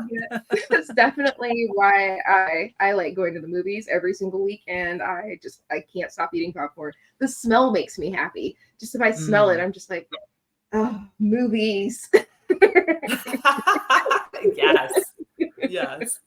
Yeah, that's definitely why I like going to the movies every single week, and I can't stop eating popcorn. The smell makes me happy. Just if I smell it, I'm just like, oh, movies. Yes.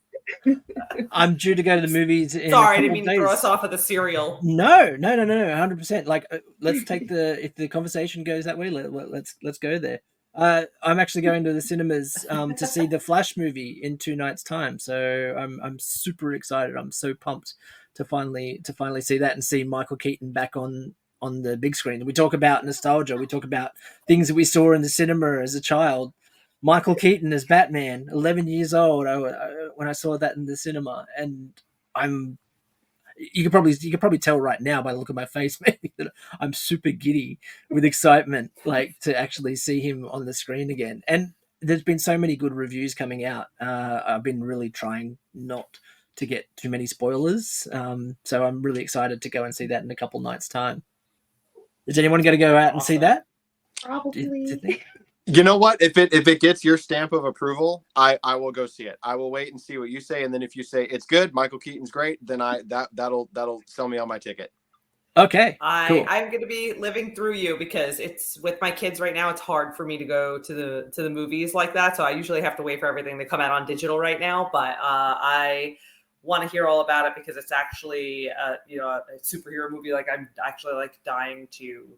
I'm due to go to the movies in Sorry, I didn't mean to throw us off of the cereal. No, 100%. Like, let's take if the conversation goes that way, let's go there. I'm actually going to the cinemas to see the Flash movie in 2 nights' time, so I'm super excited. I'm so pumped to finally see that and see Michael Keaton back on the big screen. We talk about nostalgia. We talk about things that we saw in the cinema as a child. Michael Keaton as Batman, 11 years old, when I saw that in the cinema, and you could probably tell right now by the look of my face, maybe, that I'm super giddy with excitement, like, to actually see him on the screen again. And there's been so many good reviews coming out. I've been really trying not to get too many spoilers, so I'm really excited to go and see that in a couple nights' time. Is anyone going to go out and see that? Probably. Do you think? You know what? If it gets your stamp of approval, I will go see it. I will wait and see what you say, and then if you say it's good, Michael Keaton's great, then that'll sell me on my ticket. Okay, cool. I'm going to be living through you, because it's with my kids right now. It's hard for me to go to the movies like that, so I usually have to wait for everything to come out on digital right now. But I want to hear all about it, because it's actually a superhero movie. Like I'm actually like dying to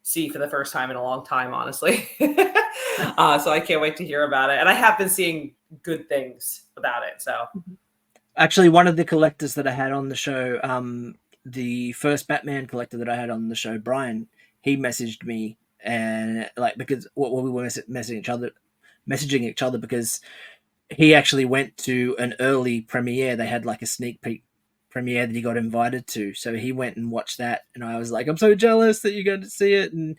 see for the first time in a long time, honestly. So I can't wait to hear about it. And I have been seeing good things about it. So actually, one of the collectors that I had on the show, the first Batman collector that I had on the show, Brian, he messaged me, and because we were messaging each other because he actually went to an early premiere. They had like a sneak peek premiere that he got invited to, so he went and watched that, and I was like, I'm so jealous that you're going to see it. And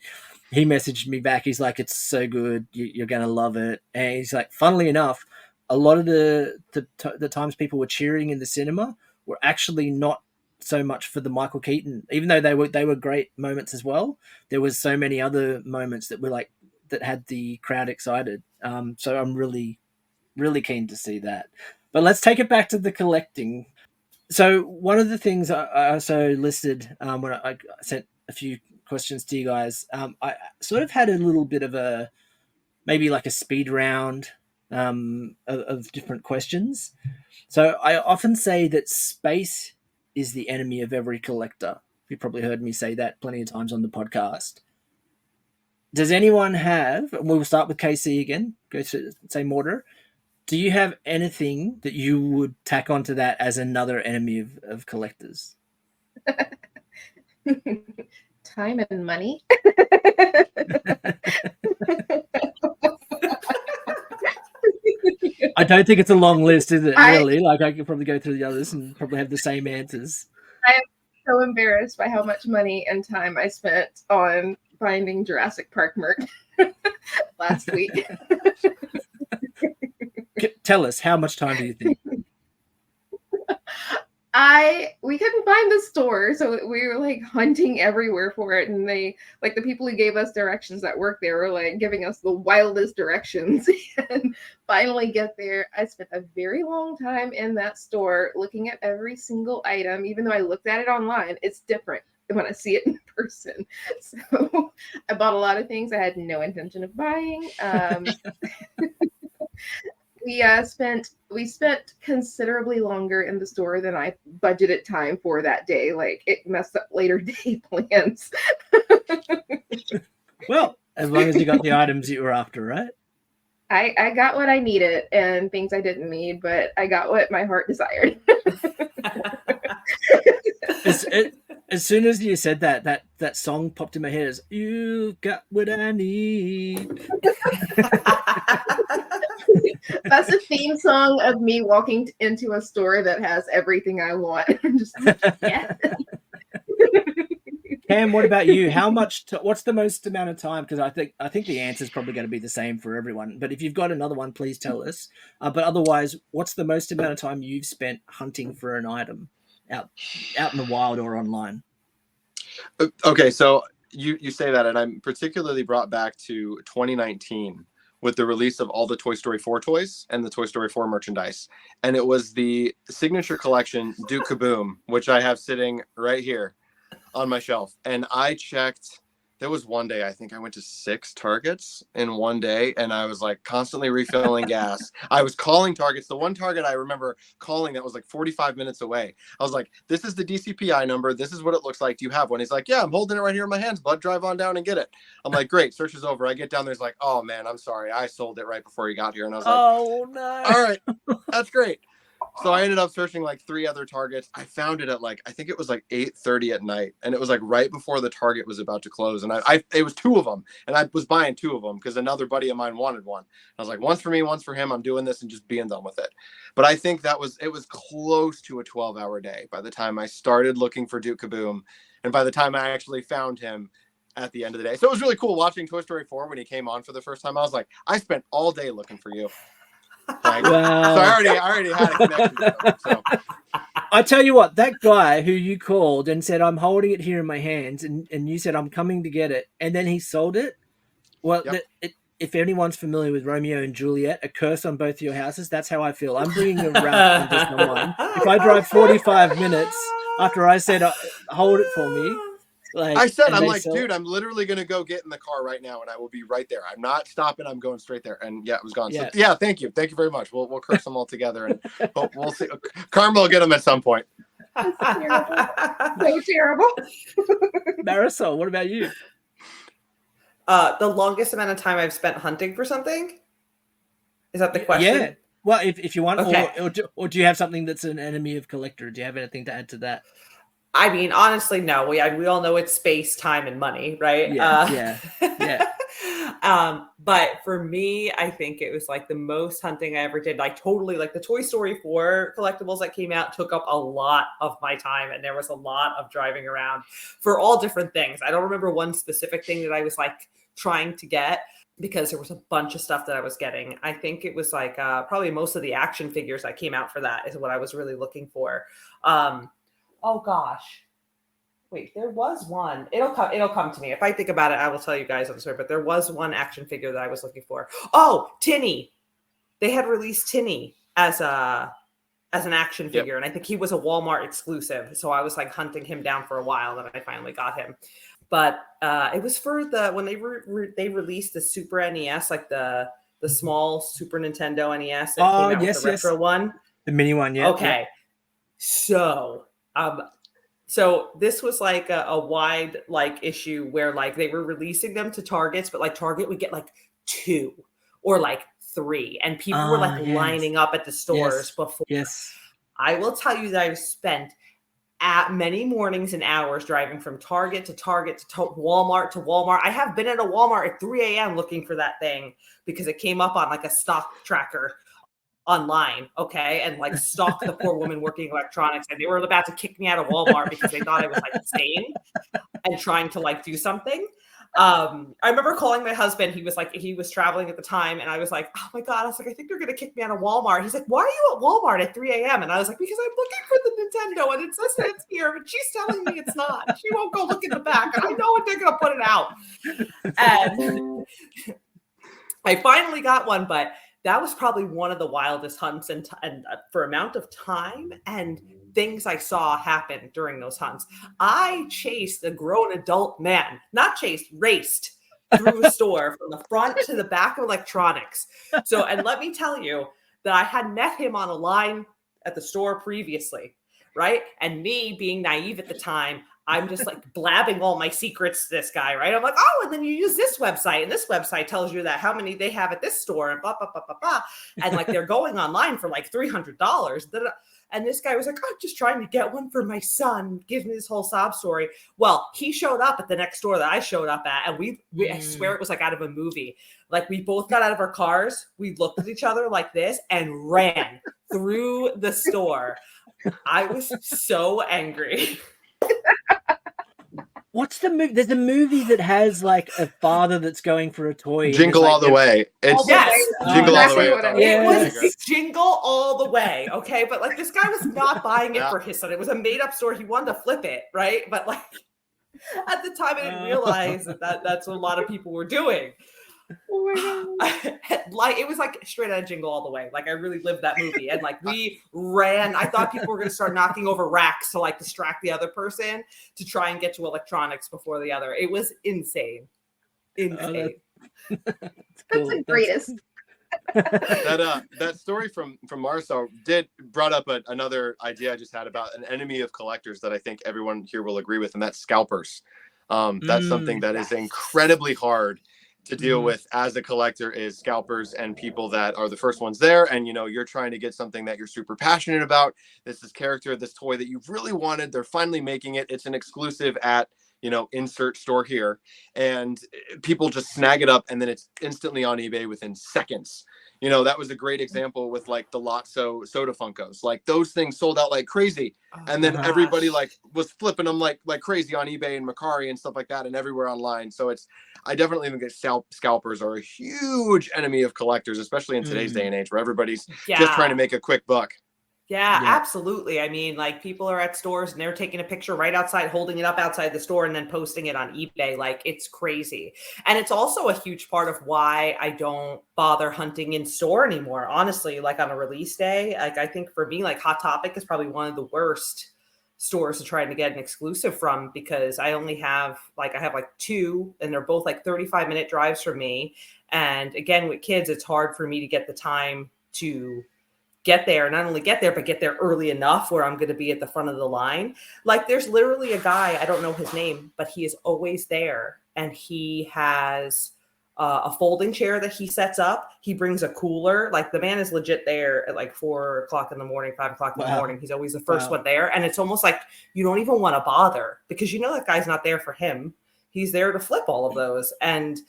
he messaged me back, he's like, it's so good, you're going to love it. And he's like, funnily enough, a lot of the times people were cheering in the cinema were actually not so much for the Michael Keaton, even though they were great moments as well. There was so many other moments that were like that had the crowd excited. So I'm really, really keen to see that. But let's take it back to the collecting. So one of the things I also listed when I sent a few questions to you guys, I sort of had a little bit of maybe like a speed round of different questions. So I often say that space is the enemy of every collector. You've probably heard me say that plenty of times on the podcast. Does anyone have, we'll start with KC again, go through the same order. Do you have anything that you would tack onto that as another enemy of collectors? Time and money. I don't think it's a long list, is it? Really? Like, I could probably go through the others and probably have the same answers. I am so embarrassed by how much money and time I spent on finding Jurassic Park merch last week. Tell us, how much time do you think? We couldn't find the store, so we were like hunting everywhere for it, and they, like, the people who gave us directions that work there were like giving us the wildest directions. And finally get there. I spent a very long time in that store looking at every single item. Even though I looked at it online, it's different when I see it in person. So I bought a lot of things I had no intention of buying. We spent considerably longer in the store than I budgeted time for that day. Like, it messed up later day plans. Well, as long as you got the items you were after, right? I got what I needed and things I didn't need, but I got what my heart desired. As soon as you said that song popped in my head, as "You Got What I Need." That's a theme song of me walking into a store that has everything I want. Just, yeah. Cam, what about you? What's the most amount of time? Because I think the answer is probably going to be the same for everyone. But if you've got another one, please tell us. But otherwise, what's the most amount of time you've spent hunting for an item? out in the wild or online? Okay, so you say that, and I'm particularly brought back to 2019 with the release of all the Toy Story 4 toys and the Toy Story 4 merchandise. And it was the signature collection Duke Kaboom, which I have sitting right here on my shelf. And I checked, there was one day, I think I went to 6 Targets in one day, and I was like constantly refilling gas. I was calling Targets. The one Target I remember calling that was like 45 minutes away. I was like, this is the DCPI number. This is what it looks like. Do you have one? He's like, yeah, I'm holding it right here in my hands, bud. Drive on down and get it. I'm like, great. Search is over. I get down there. He's like, oh man, I'm sorry. I sold it right before you got here. And I was like, oh no. All right, that's great. So I ended up searching like 3 other Targets. I found it at like, I think it was like 8:30 at night. And it was like right before the Target was about to close. And it was 2 of them. And I was buying 2 of them because another buddy of mine wanted one. I was like, one's for me, one's for him. I'm doing this and just being done with it. But I think it was close to a 12-hour day by the time I started looking for Duke Kaboom. And by the time I actually found him at the end of the day. So it was really cool watching Toy Story 4 when he came on for the first time. I was like, I spent all day looking for you. Like, Wow. So I already had a connection with him. So. I tell you what, that guy who you called and said, I'm holding it here in my hands, and you said, I'm coming to get it, and then he sold it. Well, Yep. If anyone's familiar with Romeo and Juliet, A Curse on Both Your Houses, that's how I feel. I'm bringing a wrap from just one. If I drive 45 minutes after I said, hold it for me. Like, I'm like, dude, I'm literally going to go get in the car right now and I will be right there. I'm not stopping. I'm going straight there. And yeah, it was gone. Yeah. So yeah, thank you. Thank you very much. We'll curse them all together and we'll see. Karma will get them at some point. So terrible. Marisol, what about you? The longest amount of time I've spent hunting for something? Is that the question? Yeah. Well, if you want, Okay. or do you have something that's an enemy of collector? Do you have anything to add to that? I mean, honestly, no. We all know it's space, time, and money, right? Yeah. But for me, I think it was like the most hunting I ever did. Like totally, like the Toy Story 4 collectibles that came out took up a lot of my time, and there was a lot of driving around for all different things. I don't remember one specific thing that I was like trying to get, because there was a bunch of stuff that I was getting. I think it was like probably most of the action figures that came out for that is what I was really looking for. Oh gosh. Wait, there was one. It'll come to me. If I think about it, I will tell you guys on the story. But there was one action figure that I was looking for. Oh, Tinny. They had released Tinny as an action figure, and I think he was a Walmart exclusive. So I was like hunting him down for a while, and I finally got him. But it was for when they released the Super NES, like the small Super Nintendo NES that came out with the retro one. The mini one, yeah. Okay. Yeah. So this was like a wide like issue where like they were releasing them to Targets, but like Target would get like 2 or like 3, and people were like lining up at the stores before. Yes. I will tell you that I've spent many mornings and hours driving from Target to Target to Walmart to Walmart. I have been at a Walmart at 3 a.m. looking for that thing because it came up on like a stock tracker online, okay, and like stalk the poor woman working electronics, and they were about to kick me out of Walmart because they thought I was like insane and trying to like do something. I remember calling my husband. He was traveling at the time, and I was like, oh my god, I was like, I think they're gonna kick me out of Walmart. He's like, why are you at Walmart at 3 a.m.? And I was like, because I'm looking for the Nintendo, and it says that it's here, but she's telling me it's not. She won't go look in the back, and I know what they're gonna put it out. And I finally got one, but that was probably one of the wildest hunts and for amount of time and things I saw happen during those hunts. I chased a grown adult man, raced through a store from the front to the back of electronics. So, and let me tell you that I had met him on a line at the store previously, right? And me being naive at the time, I'm just like blabbing all my secrets to this guy, right? I'm like, oh, and then you use this website, and this website tells you that how many they have at this store, and blah, blah, blah, blah, blah. And like they're going online for like $300. And this guy was like, I'm just trying to get one for my son. Gives me this whole sob story. Well, he showed up at the next store that I showed up at, and I swear it was like out of a movie. Like we both got out of our cars, we looked at each other like this and ran through the store. I was so angry. What's the movie? There's a movie that has like a father that's going for a toy. and Jingle there's, All like, the Way. It's Yes. Jingle All the Exactly Way. what I Yeah. It was Jingle All the Way, okay? But like this guy was not buying it Yeah. for his son. It was a made-up story. He wanted to flip it, right? But like at the time, I didn't realize that's what a lot of people were doing. Oh my god. Like it was like straight out of Jingle All the Way. Like I really lived that movie, and like we ran. I thought people were going to start knocking over racks to like distract the other person to try and get to electronics before the other. It was insane. Insane. That's That's the greatest. That story from Marcel brought up another idea I just had about an enemy of collectors that I think everyone here will agree with, and that's scalpers. That's something that is incredibly hard to deal with as a collector, is scalpers and people that are the first ones there, and you're trying to get something that you're super passionate about. This character, this toy that you've really wanted, they're finally making it. It's an exclusive at insert store here, and people just snag it up, and then it's instantly on eBay within seconds. That was a great example with like the Lotso soda Funkos. Like those things sold out like crazy, and then everybody like was flipping them like crazy on eBay and Mercari and stuff like that, and everywhere online. So I definitely think that scalpers are a huge enemy of collectors, especially in today's day and age where everybody's just trying to make a quick buck. Yeah, absolutely. I mean, like people are at stores and they're taking a picture right outside, holding it up outside the store and then posting it on eBay. Like it's crazy. And it's also a huge part of why I don't bother hunting in store anymore. Honestly, like on a release day, like I think for me, like Hot Topic is probably one of the worst stores to try to get an exclusive from, because I only have I have like two, and they're both like 35-minute drives from me. And again, with kids, it's hard for me to get the time to get there, not only get there, but get there early enough where I'm going to be at the front of the line. Like there's literally a guy, I don't know his name, but he is always there. And he has a folding chair that he sets up. He brings a cooler. Like the man is legit there at like 4 o'clock in the morning, 5 o'clock in the morning. He's always the first one there. And it's almost like you don't even want to bother, because that guy's not there for him. He's there to flip all of those. And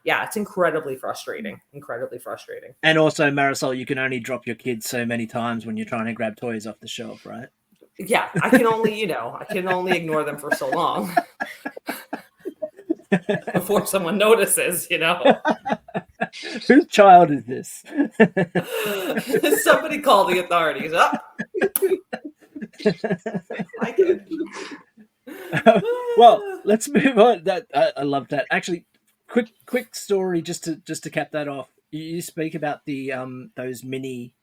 yeah, it's incredibly frustrating. And also, Marisol, you can only drop your kids so many times when you're trying to grab toys off the shelf, right? Yeah, I can only, ignore them for so long before someone notices, Whose child is this? Somebody call the authorities. Well, let's move on. I love that. Actually, quick story just to cap that off. You speak about the those mini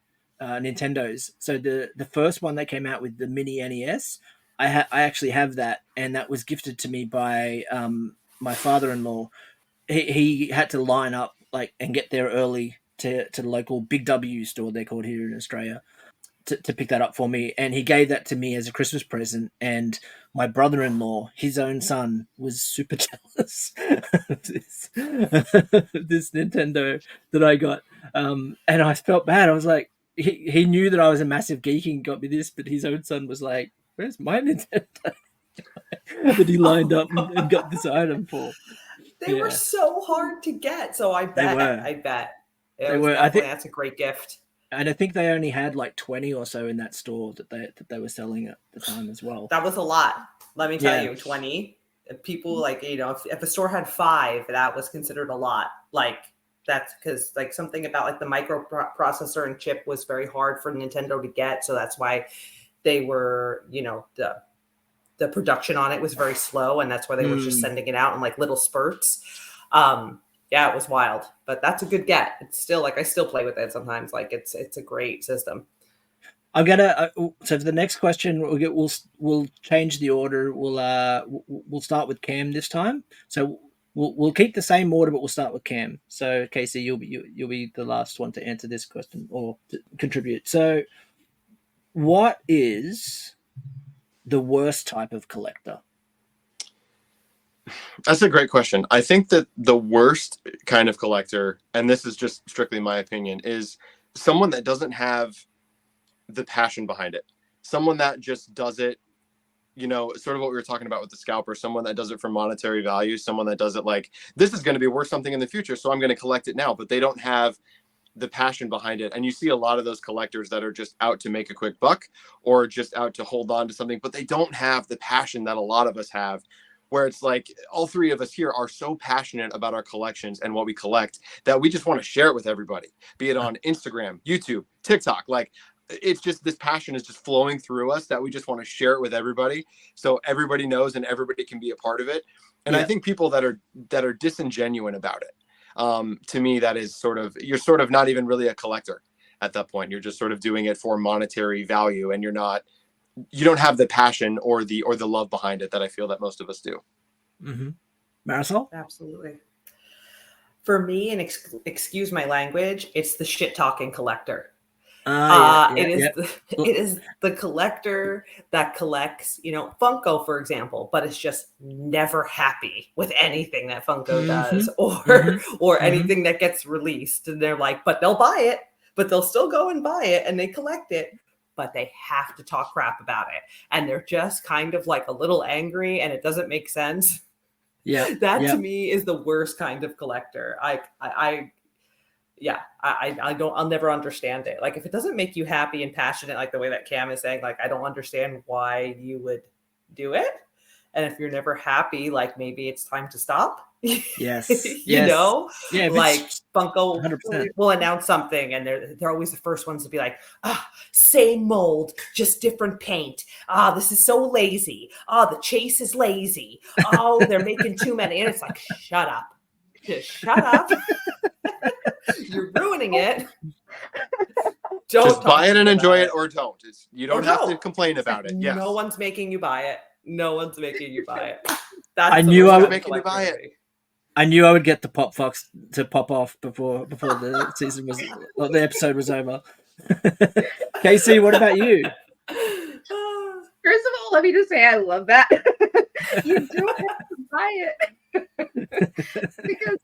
Nintendos. So the first one that came out with the mini NES, I actually have that, and that was gifted to me by my father-in-law. He had to line up and get there early to the local Big W store, they're called here in Australia, to pick that up for me, and he gave that to me as a Christmas present. And my brother-in-law, his own son, was super jealous of this Nintendo that I got, and I felt bad. I was like, he knew that I was a massive geek and got me this, but his own son was like, "Where's my Nintendo?" that he lined up and got this item for. They were so hard to get, so I bet they were. I think that's a great gift. And I think they only had like 20 or so in that store that they were selling at the time as well. That was a lot. Let me tell you, 20 people, if a store had 5, that was considered a lot. That's because something about the microprocessor and chip was very hard for Nintendo to get. So that's why they were, the production on it was very slow. And that's why they were just sending it out in little spurts. Yeah, it was wild, but that's a good get. It's still I still play with it sometimes. It's a great system. I'm gonna so for the next question we'll change the order. We'll start with Cam this time. So we'll keep the same order, but we'll start with Cam. So Casey, you'll be the last one to answer this question or to contribute. So, what is the worst type of collector? That's a great question. I think that the worst kind of collector, and this is just strictly my opinion, is someone that doesn't have the passion behind it. Someone that just does it, sort of what we were talking about with the scalper, someone that does it for monetary value, someone that does it this is going to be worth something in the future, so I'm going to collect it now, but they don't have the passion behind it. And you see a lot of those collectors that are just out to make a quick buck or just out to hold on to something, but they don't have the passion that a lot of us have, where it's like all three of us here are so passionate about our collections and what we collect that we just want to share it with everybody, be it on Instagram, YouTube, TikTok. Like, it's just, this passion is just flowing through us that we just want to share it with everybody, so everybody knows and everybody can be a part of it. And I think people that are disingenuous about it, to me, that is sort of, you're sort of not even really a collector at that point. You're just sort of doing it for monetary value, and you don't have the passion or the love behind it that I feel that most of us do. Mm-hmm. Marisol? Absolutely. For me, and excuse my language, it's the shit talking collector. It is the collector that collects, Funko, for example, but it's just never happy with anything that Funko does or anything that gets released. And they're like, but they'll buy it, but they'll still go and buy it, and they collect it, but they have to talk crap about it. And they're just kind of like a little angry, and it doesn't make sense. Yeah. To me is the worst kind of collector. I'll never understand it. Like, if it doesn't make you happy and passionate, like the way that Cam is saying, like, I don't understand why you would do it. And if you're never happy, like, maybe it's time to stop. Yes. Yeah, like Funko 100%. will announce something, and they're always the first ones to be like, same mold, just different paint. This is so lazy. The chase is lazy. They're making too many. And it's like, shut up. Just shut up. You're ruining it. Don't just buy it and enjoy it, or don't. You don't have to complain about it. Yes. No one's making you buy it. No one's making you buy it. I knew I would make you buy it. I knew I would get the Pop Fox to pop off before the season was, or the episode was over. Casey, what about you? First of all, let me just say I love that. You don't have to buy it. Because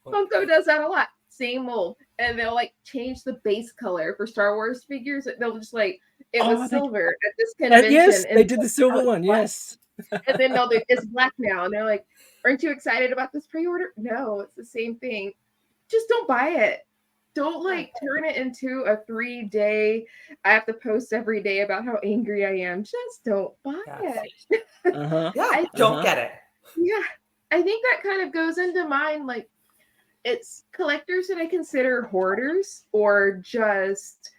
Funko does that a lot. Same mold. And they'll like change the base color for Star Wars figures. They'll just like, it was silver at this convention. Yes, they did the silver one, yes. And then they'll do, it's black now. And they're like, aren't you excited about this pre-order? No, it's the same thing. Just don't buy it. Don't like turn it into a 3-day, I have to post every day about how angry I am. Just don't buy it. I don't get it. Yeah. I think that kind of goes into mine. Like, it's collectors that I consider hoarders, or just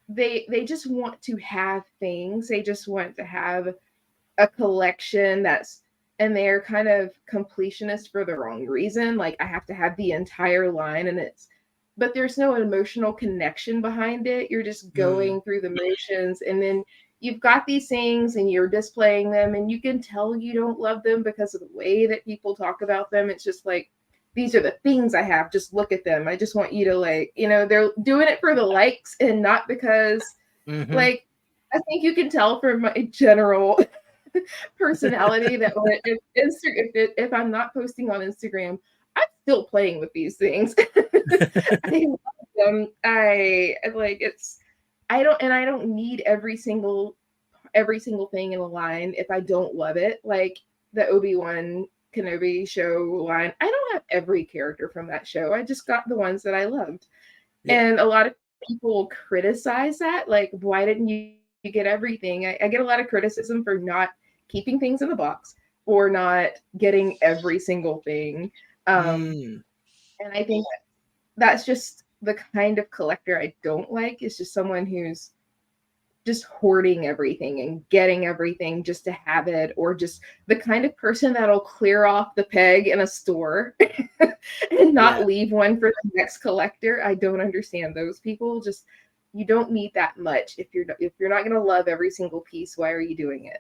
they just want to have things. They just want to have a collection and they're kind of completionists for the wrong reason. Like, I have to have the entire line, but there's no emotional connection behind it. You're just going through the motions, and then you've got these things and you're displaying them, and you can tell you don't love them because of the way that people talk about them. It's just like, these are the things I have. Just look at them. I just want you to like, they're doing it for the likes and not because like, I think you can tell from my general personality that if I'm not posting on Instagram, I'm still playing with these things. I love them. I don't need every single thing in the line if I don't love it. Like the Obi-Wan Kenobi show line, I don't have every character from that show. I just got the ones that I loved. And a lot of people criticize that, like, why didn't you get everything? I get a lot of criticism for not keeping things in the box or not getting every single thing. And I think that's just the kind of collector I don't like. Is just someone who's just hoarding everything and getting everything just to have it, or just the kind of person that'll clear off the peg in a store and not leave one for the next collector. I don't understand those people. Just, you don't need that much. If you're not going to love every single piece, why are you doing it?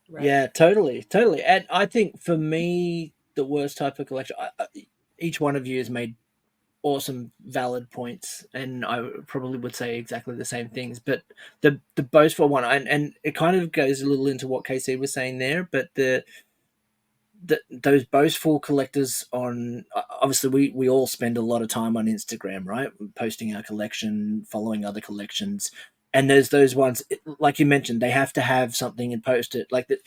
Right. Yeah, totally. And I think for me, the worst type of collection, each one of you has made awesome, valid points, and I probably would say exactly the same things. But the boastful one, and it kind of goes a little into what KC was saying there, but those boastful collectors on, obviously we all spend a lot of time on Instagram, right? Posting our collection, following other collections. And there's those ones, like you mentioned, they have to have something and post it. Like that,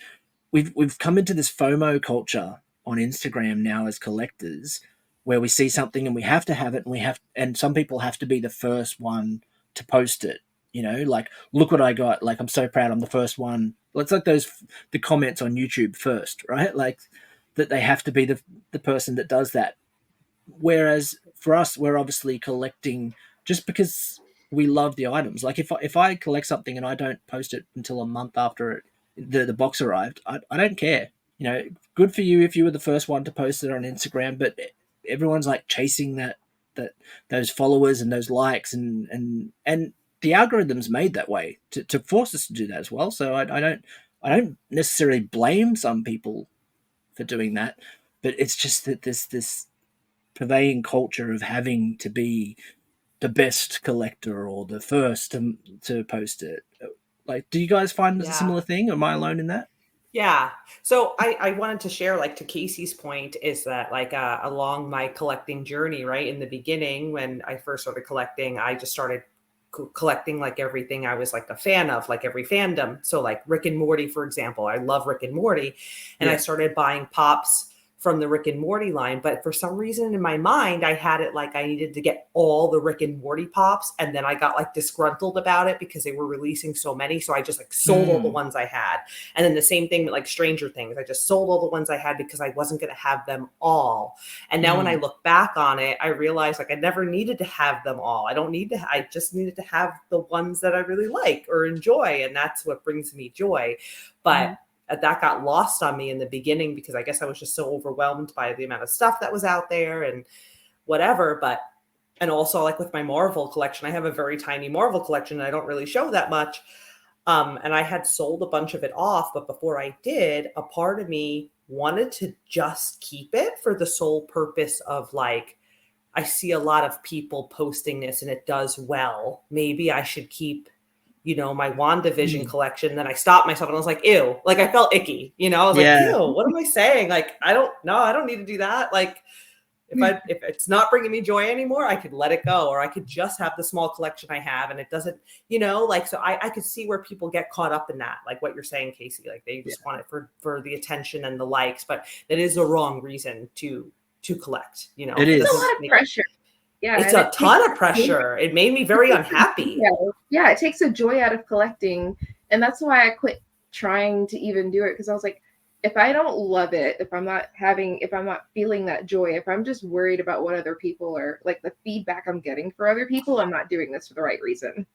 we've come into this FOMO culture on Instagram now as collectors, where we see something and we have to have it, and some people have to be the first one to post it, You know, like, look what I got. Like, I'm so proud. I'm the first one. It's like the comments on YouTube first, right? Like, that they have to be the person that does that. Whereas for us, we're obviously collecting just because we love the items. Like, if I collect something and I don't post it until a month after the box arrived, I don't care. You know, good for you if you were the first one to post it on Instagram, but everyone's like chasing that those followers and those likes, and the algorithm's made that way to force us to do that as well. So I don't necessarily blame some people for doing that, but it's just that this purveying culture of having to be the best collector or the first to post it. Like, do you guys find a similar thing? Am I alone in that? Yeah. So I wanted to share, like, to Casey's point, is that, like, along my collecting journey, right, in the beginning, when I first started collecting, I just started collecting like everything I was like a fan of, like every fandom. So like Rick and Morty, for example, I love Rick and Morty, and I started buying pops from the Rick and Morty line. But for some reason in my mind, I had it like I needed to get all the Rick and Morty pops. And then I got like disgruntled about it because they were releasing so many. So I just like sold all the ones I had. And then the same thing with like Stranger Things. I just sold all the ones I had because I wasn't going to have them all. And now when I look back on it, I realized like I never needed to have them all. I just needed to have the ones that I really like or enjoy. And that's what brings me joy. But that got lost on me in the beginning because I guess I was just so overwhelmed by the amount of stuff that was out there and whatever. And also like with my Marvel collection, I have a very tiny Marvel collection and I don't really show that much. And I had sold a bunch of it off, but before I did, a part of me wanted to just keep it for the sole purpose of like, I see a lot of people posting this and it does well. Maybe I should keep, you know, my WandaVision collection. Then I stopped myself and I was like, ew, like I felt icky, you know, I was like, ew, what am I saying? Like, I don't need to do that. Like if it's not bringing me joy anymore, I could let it go, or I could just have the small collection I have. And it doesn't, you know, like, so I could see where people get caught up in that. Like what you're saying, Casey, like they just want it for the attention and the likes, but that is the wrong reason to collect, you know. It is a lot of pressure. Yeah, it's a ton of pressure. It made me very unhappy. Yeah, it takes the joy out of collecting. And that's why I quit trying to even do it. Because I was like, if I don't love it, if I'm not feeling that joy, if I'm just worried about what other people are, like the feedback I'm getting for other people, I'm not doing this for the right reason.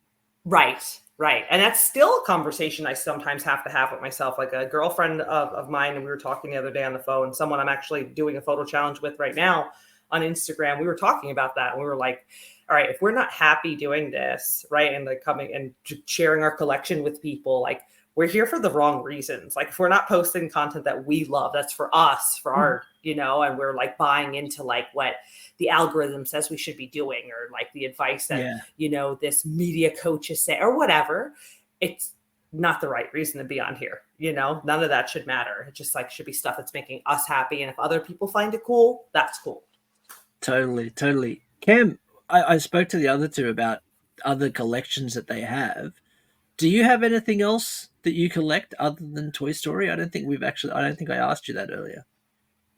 Right. And that's still a conversation I sometimes have to have with myself. Like a girlfriend of mine, and we were talking the other day on the phone, someone I'm actually doing a photo challenge with right now on Instagram, we were talking about that. And we were like, all right, if we're not happy doing this, right, and like coming and sharing our collection with people, like we're here for the wrong reasons. Like if we're not posting content that we love, that's for us, for our, you know, and we're like buying into like what the algorithm says we should be doing, or like the advice that, you know, this media coach is saying or whatever, it's not the right reason to be on here. You know, none of that should matter. It just like should be stuff that's making us happy. And if other people find it cool, that's cool. Totally. Cam, I spoke to the other two about other collections that they have. Do you have anything else that you collect other than Toy Story? I don't think I asked you that earlier.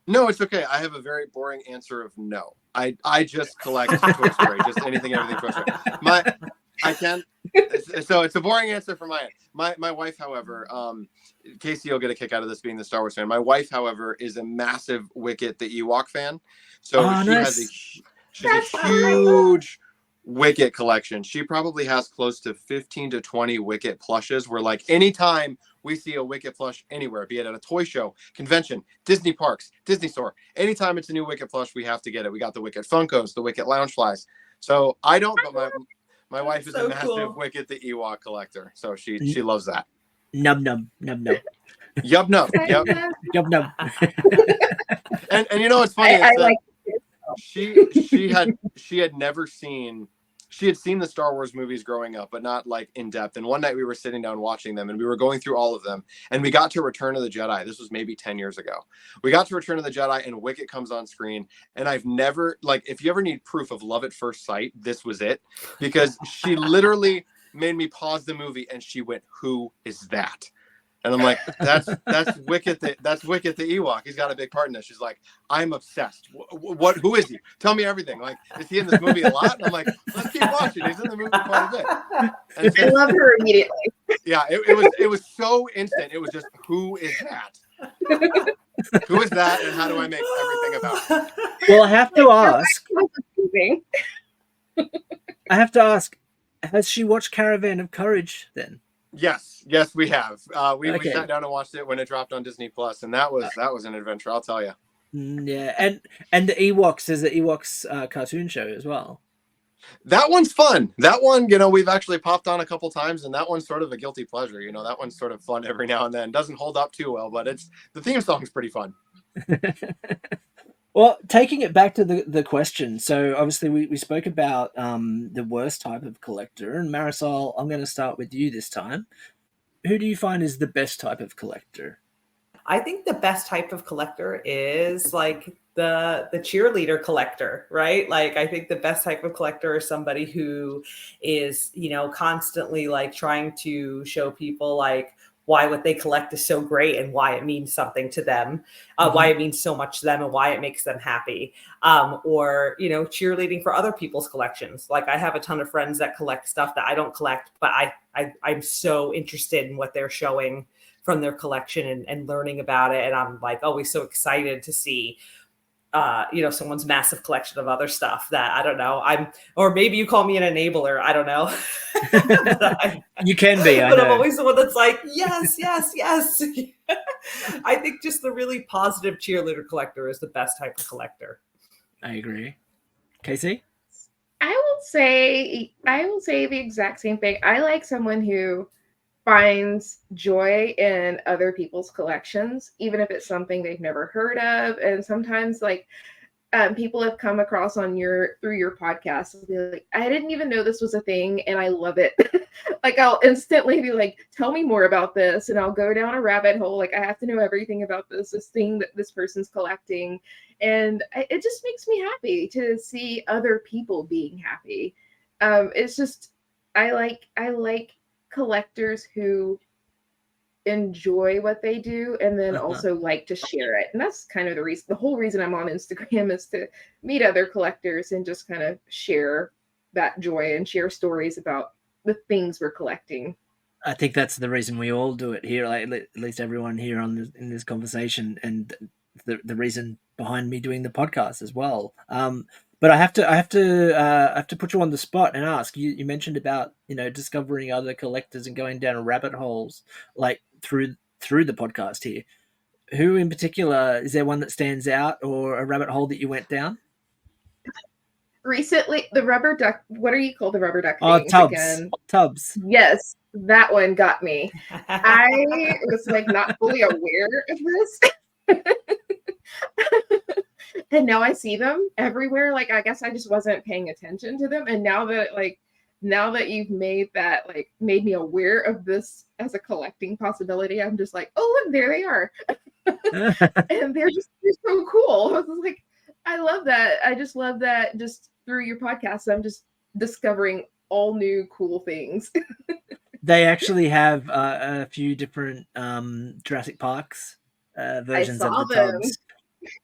No, it's okay. I have a very boring answer of no. I just collect Toy Story, just anything, everything Toy Story. So it's a boring answer from my end. My wife, however, Casey will get a kick out of this being the Star Wars fan. My wife, however, is a massive Wicket the Ewok fan. So she's a huge Wicket collection. She probably has close to 15 to 20 Wicket plushes, where like anytime we see a Wicket plush anywhere, be it at a toy show, convention, Disney parks, Disney store, anytime it's a new Wicket plush, we have to get it. We got the Wicket Funkos, the Wicket Loungeflies. So I don't, but my wife is a massive Wicket the Ewok collector, so she loves that. Nub. Yup. Nub. And you know what's funny? I like she had never seen. She had seen the Star Wars movies growing up, but not like in depth. And one night we were sitting down watching them, and we were going through all of them, and we got to Return of the Jedi. This was maybe 10 years ago. We got to Return of the Jedi, and Wicket comes on screen, and I've never, like, if you ever need proof of love at first sight, this was it, because she literally made me pause the movie, and she went, "Who is that?" And I'm like, that's Wicket the Ewok. He's got a big part in this. She's like, I'm obsessed. Who is he? Tell me everything. Like, is he in this movie a lot? And I'm like, let's keep watching. He's in the movie quite a bit. And I love her immediately. yeah, it was so instant. It was just, who is that? Who is that, and how do I make everything about it? Well, I have to ask. Has she watched Caravan of Courage then? Yes, we have. We sat down and watched it when it dropped on Disney Plus, and that was an adventure, I'll tell you. Yeah, and the Ewoks is the Ewoks cartoon show as well. That one's fun. That one, we've actually popped on a couple times, and that one's sort of a guilty pleasure. That one's sort of fun every now and then. Doesn't hold up too well, but the theme song's pretty fun. Well, taking it back to the question, so obviously we spoke about the worst type of collector, and Marisol, I'm going to start with you this time. Who do you find is the best type of collector? I think the best type of collector is like the cheerleader collector, right? Like, I think the best type of collector is somebody who is, constantly like trying to show people like why what they collect is so great and why it means something to them, why it means so much to them and why it makes them happy. Or, cheerleading for other people's collections. Like, I have a ton of friends that collect stuff that I don't collect, but I'm so interested in what they're showing from their collection and learning about it. And I'm like always so excited to see, someone's massive collection of other stuff that I don't know. Or maybe you call me an enabler. I don't know. You can be, but I'm always the one that's like, yes, yes, yes. I think just the really positive cheerleader collector is the best type of collector. I agree. Casey? I will say the exact same thing. I like someone who finds joy in other people's collections, even if it's something they've never heard of. And sometimes people have come across through your podcast and be like, I didn't even know this was a thing and I love it. Like, I'll instantly be like, tell me more about this, and I'll go down a rabbit hole. Like, I have to know everything about this thing that this person's collecting. And it just makes me happy to see other people being happy. It's just, I like collectors who enjoy what they do and then also like to share it. And that's kind of the whole reason I'm on Instagram is to meet other collectors and just kind of share that joy and share stories about the things we're collecting. I think that's the reason we all do it here, like at least everyone here in this conversation, and the reason behind me doing the podcast as well. But I have to put you on the spot and ask. You mentioned about discovering other collectors and going down rabbit holes like through the podcast here. Who in particular, is there one that stands out or a rabbit hole that you went down? Recently, the rubber duck. What are you called? The rubber duck? Oh, Tubbs. Again? Tubbs. Yes, that one got me. I was like not fully aware of this. And now I see them everywhere. Like, I guess I just wasn't paying attention to them. And now that you've made me aware of this as a collecting possibility, I'm just like, oh, look, there they are. And they're so cool. I was like, I love that. I just love that just through your podcast, I'm just discovering all new cool things. They actually have a few different Jurassic Parks versions of the Tubbs.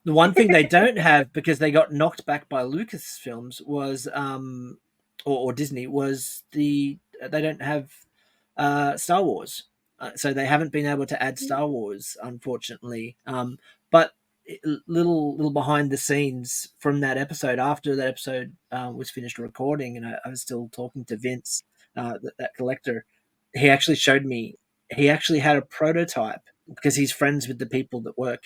The one thing they don't have, because they got knocked back by Lucasfilms, was or Disney, was they don't have Star Wars, so they haven't been able to add Star Wars, unfortunately. But little behind the scenes from that episode, after that episode was finished recording, and I was still talking to Vince, that collector. He actually showed me. He actually had a prototype because he's friends with the people that work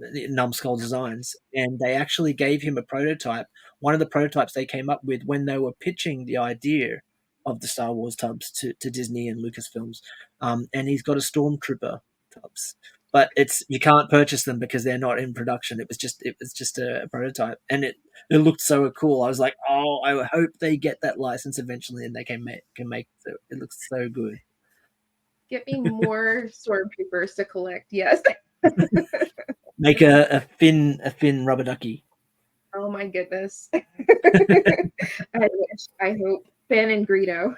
Numbskull Designs, and they actually gave him a prototype. One of the prototypes they came up with when they were pitching the idea of the Star Wars Tubbs to Disney and Lucasfilms, and he's got a Stormtrooper Tubbs, but you can't purchase them because they're not in production. It was just a prototype, and it looked so cool. I was like, oh, I hope they get that license eventually, and they can make it. It looks so good. Get me more Stormtroopers to collect. Yes. Make a Finn rubber ducky. Oh my goodness. I wish. I hope. Finn and Greedo.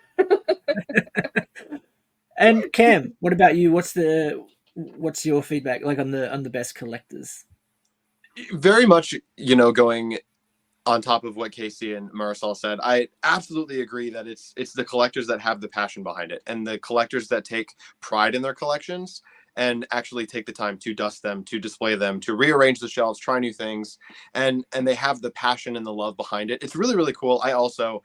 And Cam, what about you? What's your feedback like on the best collectors? Very much, going on top of what Casey and Marisol said, I absolutely agree that it's the collectors that have the passion behind it, and the collectors that take pride in their collections and actually take the time to dust them, to display them, to rearrange the shelves, try new things, and they have the passion and the love behind it. It's really, really cool. I also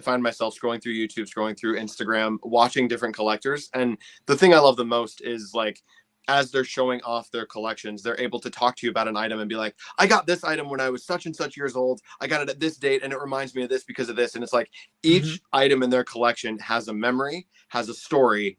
find myself scrolling through YouTube, scrolling through Instagram, watching different collectors. And the thing I love the most is, like, as they're showing off their collections, they're able to talk to you about an item and be like, I got this item when I was such and such years old. I got it at this date and it reminds me of this because of this. And it's like each item in their collection has a memory, has a story,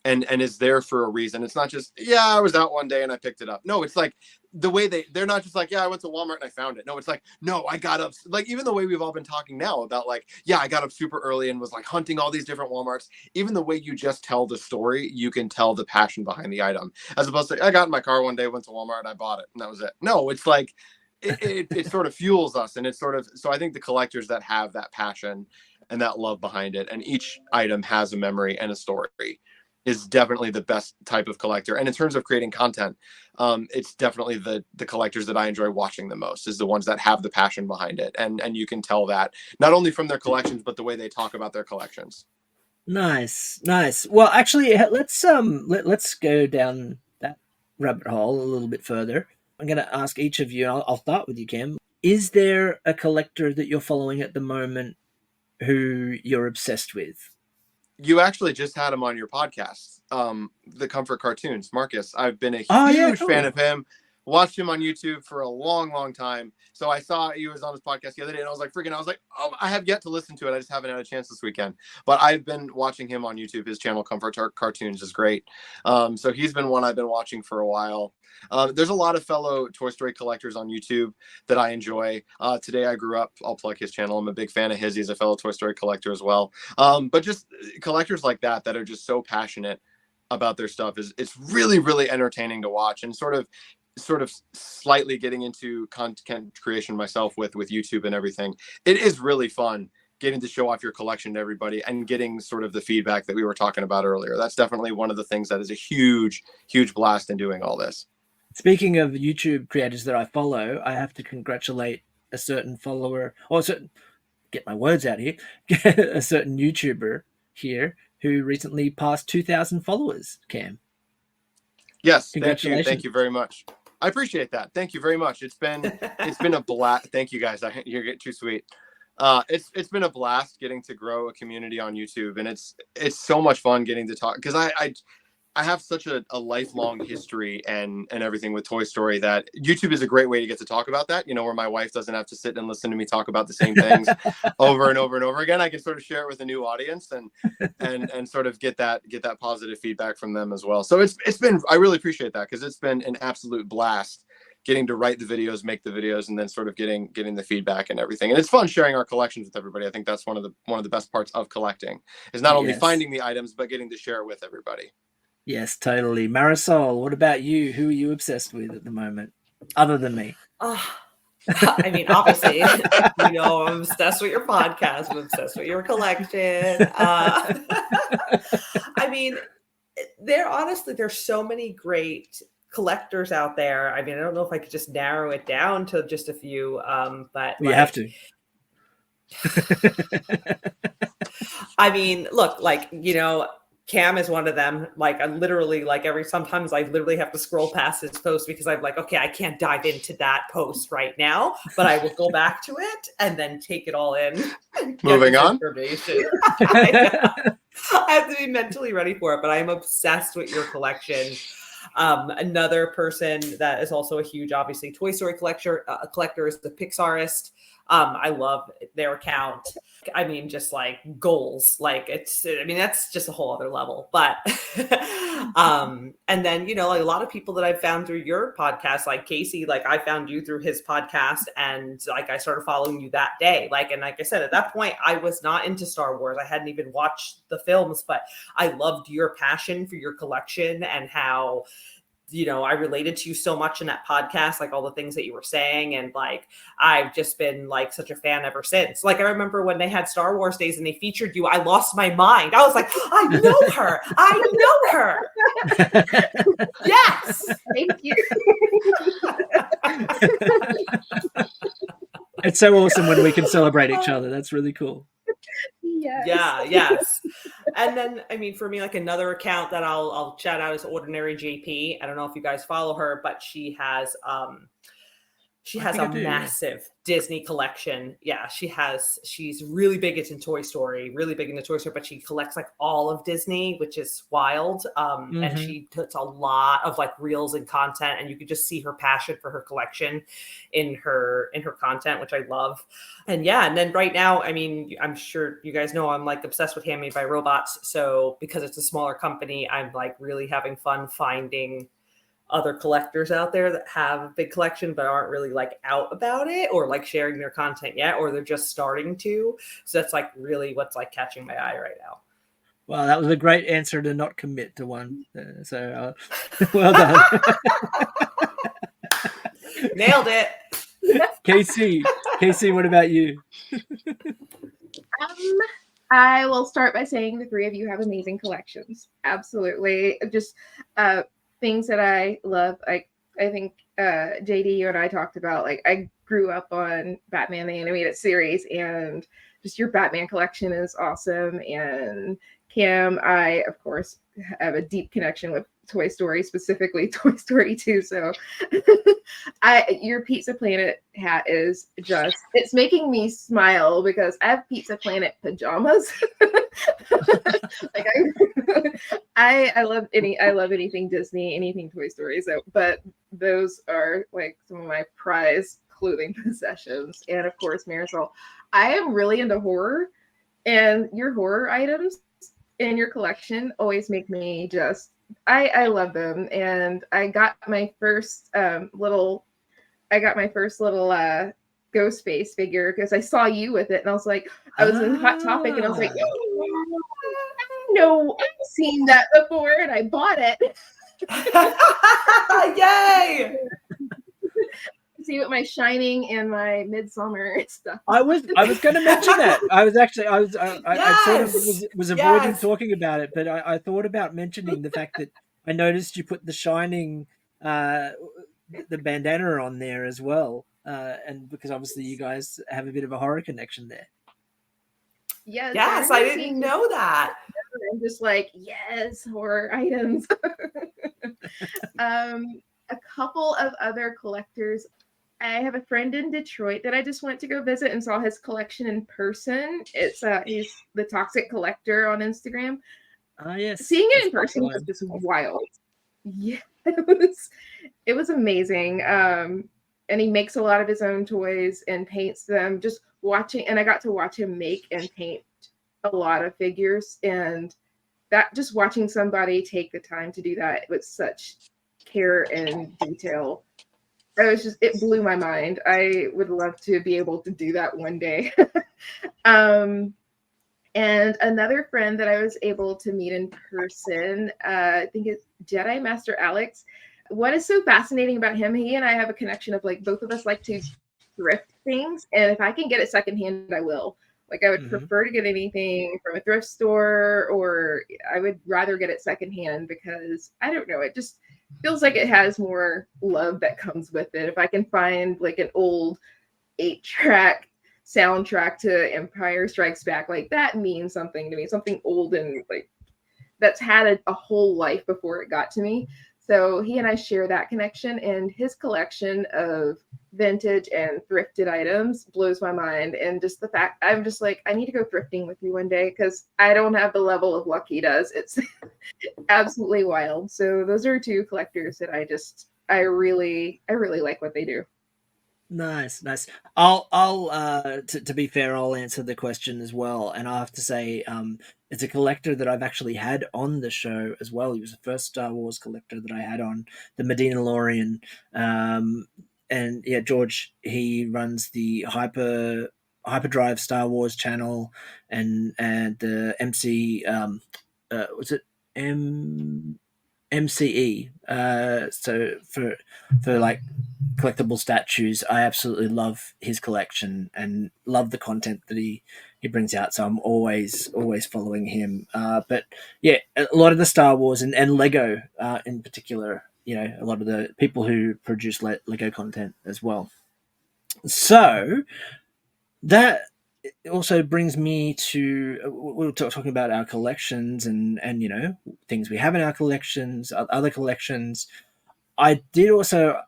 and is there for a reason. It's not just, yeah, I was out one day and I picked it up. No, it's like the way they're not just like, yeah, I went to Walmart and I found it. No, it's like, no, I got up, like, even the way we've all been talking now about, like, yeah, I got up super early and was like hunting all these different Walmarts. Even the way you just tell the story, you can tell the passion behind the item, as opposed to, I got in my car one day, went to Walmart and I bought it and that was it. No, it's like, it sort of fuels us. And it's sort of, so I think the collectors that have that passion and that love behind it, and each item has a memory and a story, is definitely the best type of collector. And in terms of creating content, it's definitely the collectors that I enjoy watching the most, is the ones that have the passion behind it. And you can tell that not only from their collections, but the way they talk about their collections. Nice. Well, actually, let's go down that rabbit hole a little bit further. I'm going to ask each of you, and I'll start with you, Cam. Is there a collector that you're following at the moment who you're obsessed with? You actually just had him on your podcast, the Comfort Cartoons, Marcus. I've been a huge fan of him. Watched him on YouTube for a long, long time. So I saw he was on his podcast the other day, and I was like, oh, I have yet to listen to it. I just haven't had a chance this weekend. But I've been watching him on YouTube. His channel, Comfort Cartoons, is great. So he's been one I've been watching for a while. There's a lot of fellow Toy Story collectors on YouTube that I enjoy. Today I Grew Up, I'll plug his channel. I'm a big fan of his. He's a fellow Toy Story collector as well. But just collectors like that are just so passionate about their stuff. It's really, really entertaining to watch, and sort of slightly getting into content creation myself with YouTube and everything. It is really fun getting to show off your collection to everybody and getting sort of the feedback that we were talking about earlier. That's definitely one of the things that is a huge, huge blast in doing all this. Speaking of YouTube creators that I follow, I have to congratulate a certain follower, get my words out here, a certain YouTuber here who recently passed 2,000 followers, Cam. Yes, thank you very much. I appreciate that. Thank you very much. It's been a blast. Thank you guys. You're getting too sweet. It's been a blast getting to grow a community on YouTube, and it's so much fun getting to talk, because I have such a lifelong history and everything with Toy Story, that YouTube is a great way to get to talk about that, where my wife doesn't have to sit and listen to me talk about the same things over and over and over again. I can sort of share it with a new audience and sort of get that positive feedback from them as well. So it's been, I really appreciate that, because it's been an absolute blast getting to write the videos, make the videos, and then sort of getting the feedback and everything. And it's fun sharing our collections with everybody. I think that's one of the best parts of collecting, is not only finding the items, but getting to share it with everybody. Yes, totally. Marisol, what about you? Who are you obsessed with at the moment, other than me? I mean, obviously, I'm obsessed with your podcast. I'm obsessed with your collection. I mean, there's so many great collectors out there. I mean, I don't know if I could just narrow it down to just a few, but you have to. I mean, look, Cam is one of them. Sometimes I literally have to scroll past his post because I'm like, okay, I can't dive into that post right now, but I will go back to it and then take it all in. Moving on. I have to be mentally ready for it, but I'm obsessed with your collection. Another person that is also a huge, obviously, Toy Story collector is the Pixarist. I love their account. I mean, just like goals, that's just a whole other level. But, and then, a lot of people that I've found through your podcast, like Casey, I found you through his podcast, and I started following you that day. And like I said, at that point, I was not into Star Wars. I hadn't even watched the films, but I loved your passion for your collection and how, I related to you so much in that podcast, all the things that you were saying. And I've just been such a fan ever since. I remember when they had Star Wars Days and they featured you, I lost my mind. I was like, I know her. Yes. Thank you. It's so awesome when we can celebrate each other. That's really cool. Yes. Yeah, yes. And then, I mean, for me, like another account that I'll shout out is Ordinary JP. I don't know if you guys follow her, but she has a massive Disney collection. Yeah, she's really big into Toy Story, but she collects like all of Disney, which is wild. And she puts a lot of like reels and content, and you could just see her passion for her collection in her content, which I love. And yeah, and then right now, I mean, I'm sure you guys know I'm like obsessed with Handmade by Robots. So because it's a smaller company, I'm like really having fun finding other collectors out there that have a big collection but aren't really like out about it or like sharing their content yet, or they're just starting to. So that's like really what's like catching my eye right now. Wow, that was a great answer to not commit to one. So well done. Nailed it. Casey, what about you? I will start by saying the three of you have amazing collections. Absolutely. Just things that I love. I think JD, you and I talked about, like, I grew up on Batman the Animated Series, and just your Batman collection is awesome. And Cam, I, of course, have a deep connection with Toy Story, specifically Toy Story 2. So your Pizza Planet hat is just, it's making me smile because I have Pizza Planet pajamas. Like I love anything Disney, anything Toy Story. So, but those are like some of my prized clothing possessions. And of course, Marisol, I am really into horror, and your horror items in your collection always make me just, I love them. And I got my first little ghost face figure because I saw you with it, and I was like, I was in Hot Topic, and I was like, no, I've seen that before, and I bought it. Yay! See, with my Shining and my Midsummer stuff. I was going to mention that. I sort of was avoiding talking about it, but I thought about mentioning the fact that I noticed you put the Shining, the bandana on there as well, and because obviously you guys have a bit of a horror connection there. Yes, I didn't know that. I'm just like, yes, horror items. A couple of other collectors. I have a friend in Detroit that I just went to go visit and saw his collection in person. It's he's the Toxic Collector on Instagram. Yes. Seeing it in person was just wild. Yeah, it was amazing. And he makes a lot of his own toys and paints them. Just watching, and I got to watch him make and paint a lot of figures, and that just watching somebody take the time to do that with such care and detail, it blew my mind. I would love to be able to do that one day. And another friend that I was able to meet in person, I think it's Jedi Master Alex. What is so fascinating about him, he and I have a connection of, like, both of us like to thrift things, and if I can get it secondhand, I will. Like, I would prefer to get anything from a thrift store, or I would rather get it secondhand because, I don't know, it just feels like it has more love that comes with it. If I can find like an old 8-track soundtrack to Empire Strikes Back, like, that means something to me, something old and like that's had a whole life before it got to me. So he and I share that connection, and his collection of vintage and thrifted items blows my mind. And just the fact, I'm just like, I need to go thrifting with you one day because I don't have the level of luck he does. It's absolutely wild. So those are two collectors that I really like what they do. Nice. I'll to be fair, I'll answer the question as well, and I have to say, it's a collector that I've actually had on the show as well. He was the first Star Wars collector that I had on, the Medinalorian, and yeah, George, he runs the Hyperdrive Star Wars channel, and the MC, was it MCE? So for like collectible statues, I absolutely love his collection and love the content that he brings out. So I'm always following him. But yeah, a lot of the Star Wars and Lego in particular, you know, a lot of the people who produce Lego content as well. So that also brings me to we were talking about our collections and things we have in our collections, other collections. I did also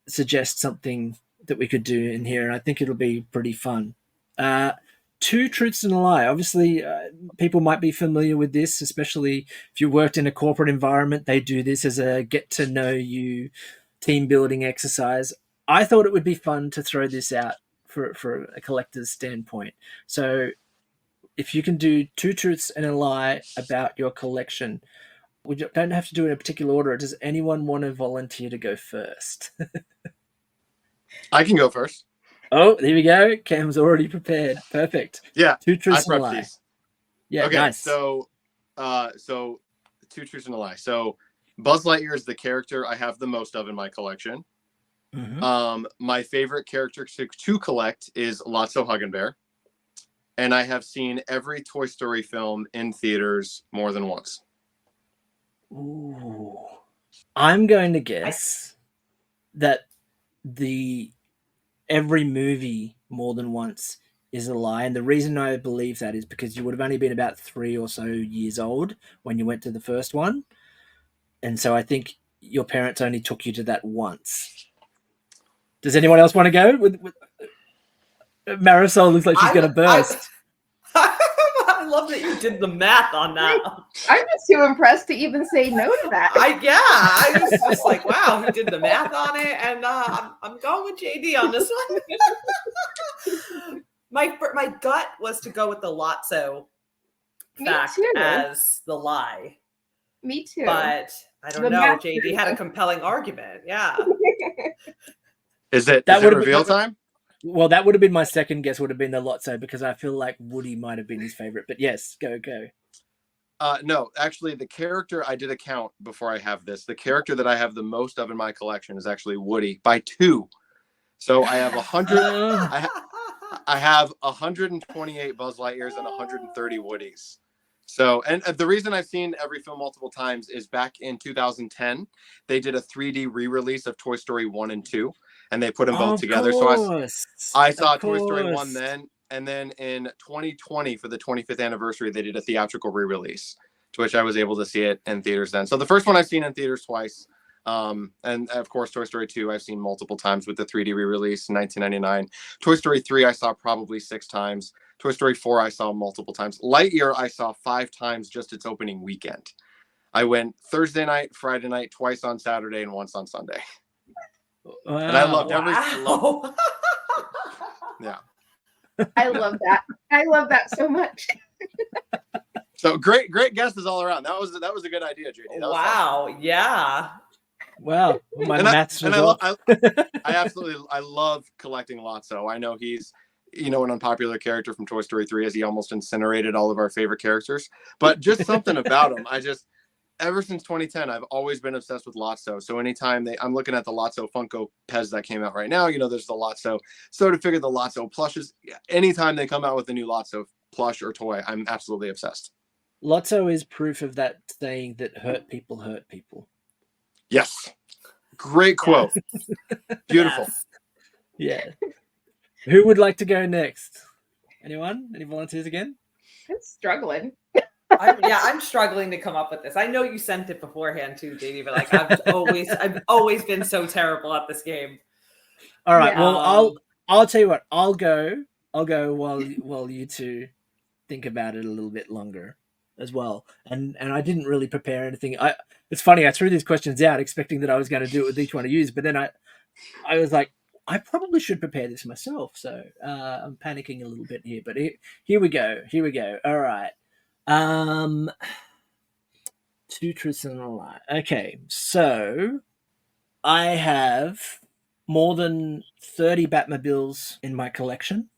suggest something that we could do in here, and I think it'll be pretty fun. Two truths and a lie. Obviously, people might be familiar with this, especially if you worked in a corporate environment. They do this as a get to know you team building exercise. I thought it would be fun to throw this out for a collector's standpoint. So if you can do two truths and a lie about your collection, we don't have to do it in a particular order. Does anyone want to volunteer to go first? I can go first. Oh, there we go. Cam's already prepared. Perfect. Yeah. Two truths and a I prepped lie. these. Yeah, Okay, nice. so two truths and a lie. So Buzz Lightyear is the character I have the most of in my collection. Mm-hmm. My favorite character to collect is Lotso Huggenbear. And I have seen every Toy Story film in theaters more than once. Ooh. I'm going to guess that the every movie more than once is a lie. And the reason I believe that is because you would have only been about 3 or so years old when you went to the first one. And so I think your parents only took you to that once. Does anyone else want to go? With Marisol looks like she's going to burst. I love that you did the math on that. I'm just too impressed to even say no to that. I was just like, wow, he did the math on it, and I'm going with JD on this one. My gut was to go with the Lotso fact as the lie. Me too. But I don't know. JD had a compelling argument. Yeah. Is it reveal time? Well, that would have been my second guess, would have been the Lotso, because I feel like Woody might have been his favorite. But yes, go. No, actually, the character I did a count before I have this. The character that I have the most of in my collection is actually Woody by 2. So I have 100. I have 128 Buzz Lightyears and 130 Woodies. So, and the reason I've seen every film multiple times is back in 2010, they did a 3D re-release of Toy Story 1 and 2, and they put them both together. Course. So I saw Toy Story 1 then, and then in 2020 for the 25th anniversary, they did a theatrical re-release, to which I was able to see it in theaters then. So the first one I've seen in theaters twice. And of course, Toy Story 2, I've seen multiple times with the 3D re-release in 1999. Toy Story 3, I saw probably 6 times. Toy Story 4, I saw multiple times. Lightyear, I saw 5 times just its opening weekend. I went Thursday night, Friday night, twice on Saturday, and once on Sunday. Wow. And I loved yeah. I love that. I love that so much. So great guesses all around. That was a good idea, JD. Wow. Fun. Yeah. Wow. My maths and I love collecting Lotso. I know he's an unpopular character from Toy Story 3, as he almost incinerated all of our favorite characters. But just something about him, ever since 2010, I've always been obsessed with Lotso. So anytime I'm looking at the Lotso Funko Pez that came out right now, there's the Lotso. So to figure the Lotso plushes, anytime they come out with a new Lotso plush or toy, I'm absolutely obsessed. Lotso is proof of that saying that hurt people hurt people. Yes. Great quote. Yes. Beautiful. Yes. Yeah. Who would like to go next? Anyone? Any volunteers again? I'm struggling. I'm struggling to come up with this. I know you sent it beforehand too, JD, but I've always been so terrible at this game. All right. Yeah. Well, I'll tell you what. I'll go while you two think about it a little bit longer as well. And I didn't really prepare anything. It's funny. I threw these questions out expecting that I was going to do it with each one of you, but then I was like, I probably should prepare this myself. So I'm panicking a little bit here, but here we go. All right. Two truths and a lie. Okay, so I have more than 30 Batmobiles in my collection.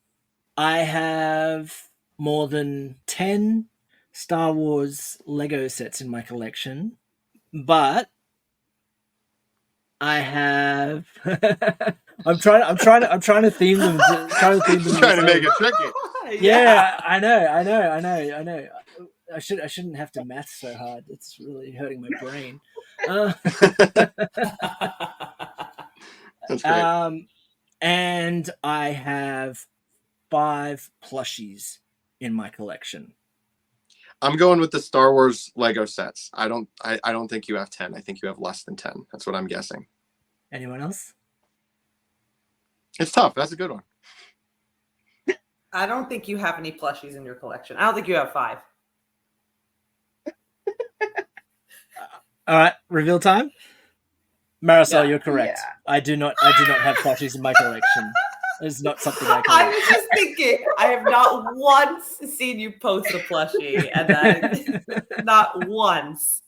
I have more than 10 Star Wars Lego sets in my collection, but I have I'm trying to theme them. Trying to make it tricky. Yeah, I know. I shouldn't have to math so hard. It's really hurting my brain. That's great. And I have 5 plushies in my collection. I'm going with the Star Wars Lego sets. I don't think you have 10. I think you have less than 10. That's what I'm guessing. Anyone else? It's tough. That's a good one. I don't think you have any plushies in your collection. I don't think you have 5. All right, reveal time. Marisol, Yeah. you're correct. Yeah. I do not have plushies in my collection. It's not something I I collect. was just thinking, I have not once seen you post a plushie, and not once.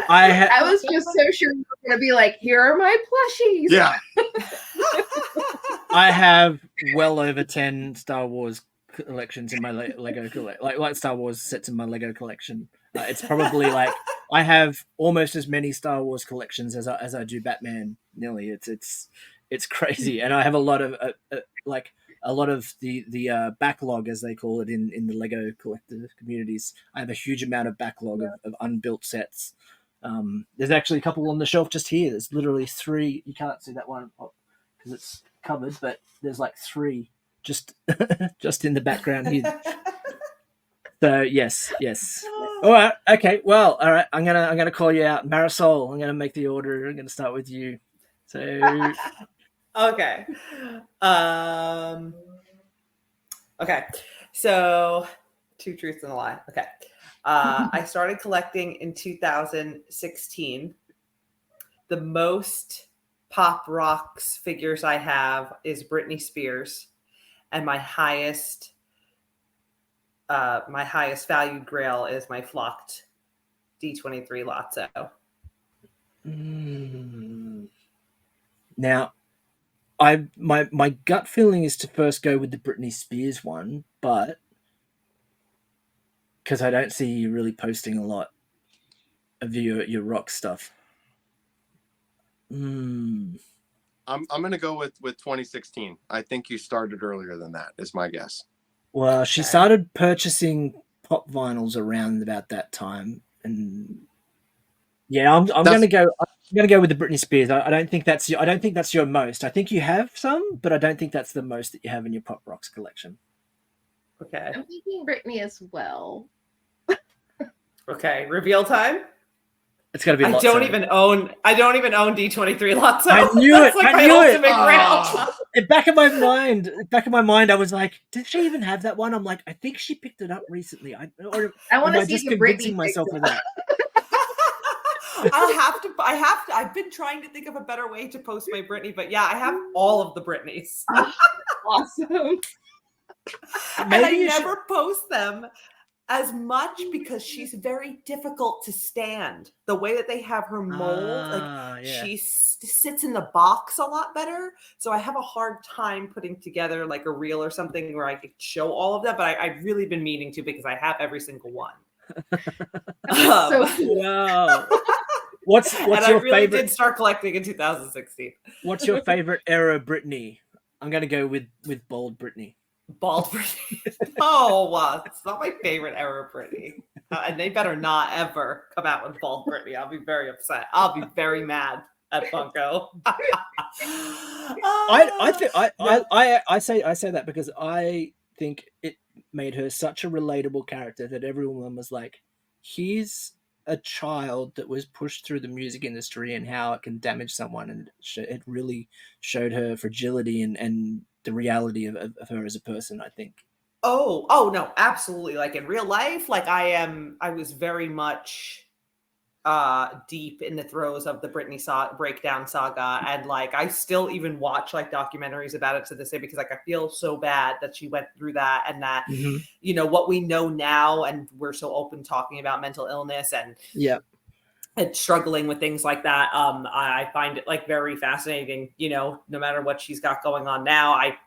I was just so sure you were going to be like, here are my plushies. Yeah. I have well over 10 Star Wars collections in my Lego collection, like Star Wars sets in my Lego collection. It's probably like I have almost as many Star Wars collections as I do Batman. Nearly, it's crazy, and I have a lot of the backlog, as they call it in the Lego collector communities. I have a huge amount of backlog of unbuilt sets. There's actually a couple on the shelf just here. There's literally 3. You can't see that one because it's covered, but there's like 3 just just in the background here. So yes. All right. Okay. Well. All right. I'm gonna call you out, Marisol. I'm gonna make the order. I'm gonna start with you. So Okay. Okay. So 2 truths and a lie. Okay. I started collecting in 2016. The most pop rocks figures I have is Britney Spears, and my highest valued grail is my flocked D23 Lotso. Now, my gut feeling is to first go with the Britney Spears one, but because I don't see you really posting a lot of your rock stuff. I'm gonna go with 2016. I think you started earlier than that, is my guess. Well, she started purchasing pop vinyls around about that time, and yeah, I'm gonna go with the Britney Spears. I don't think that's your most. I think you have some, but I don't think that's the most that you have in your pop rocks collection. Okay. I'm thinking Britney as well. Okay. Reveal time. It's got to be. I don't even own D23 Lotso. I knew it. Like I knew it. Grail. Back of my mind, I was like, did she even have that one? I'm like, I think she picked it up recently. I want to see just the convincing Britney myself of that. I've been trying to think of a better way to post my Britney, but yeah, I have all of the Britneys. Awesome. And I never post them as much because she's very difficult to stand. The way that they have her mold, she sits in the box a lot better. So I have a hard time putting together like a reel or something where I could show all of them. But I've really been meaning to because I have every single one. So cool. Wow. What's and your I really favorite? did start collecting in 2016. What's your favorite era Britney? I'm gonna go with bald Britney. Bald Britney. No, it's not my favorite era Britney. And they better not ever come out with bald Britney. I'll be very upset. I'll be very mad at Funko. I say that because I think it made her such a relatable character that everyone was like, he's a child that was pushed through the music industry and how it can damage someone, and it really showed her fragility and the reality of her as a person, I think. Oh no, absolutely. Like in real life, like I was very much deep in the throes of the Britney breakdown saga, and like I still even watch like documentaries about it to this day because like I feel so bad that she went through that, and that you know what we know now, and we're so open talking about mental illness and struggling with things like that. I find it like very fascinating, you know, no matter what she's got going on now. I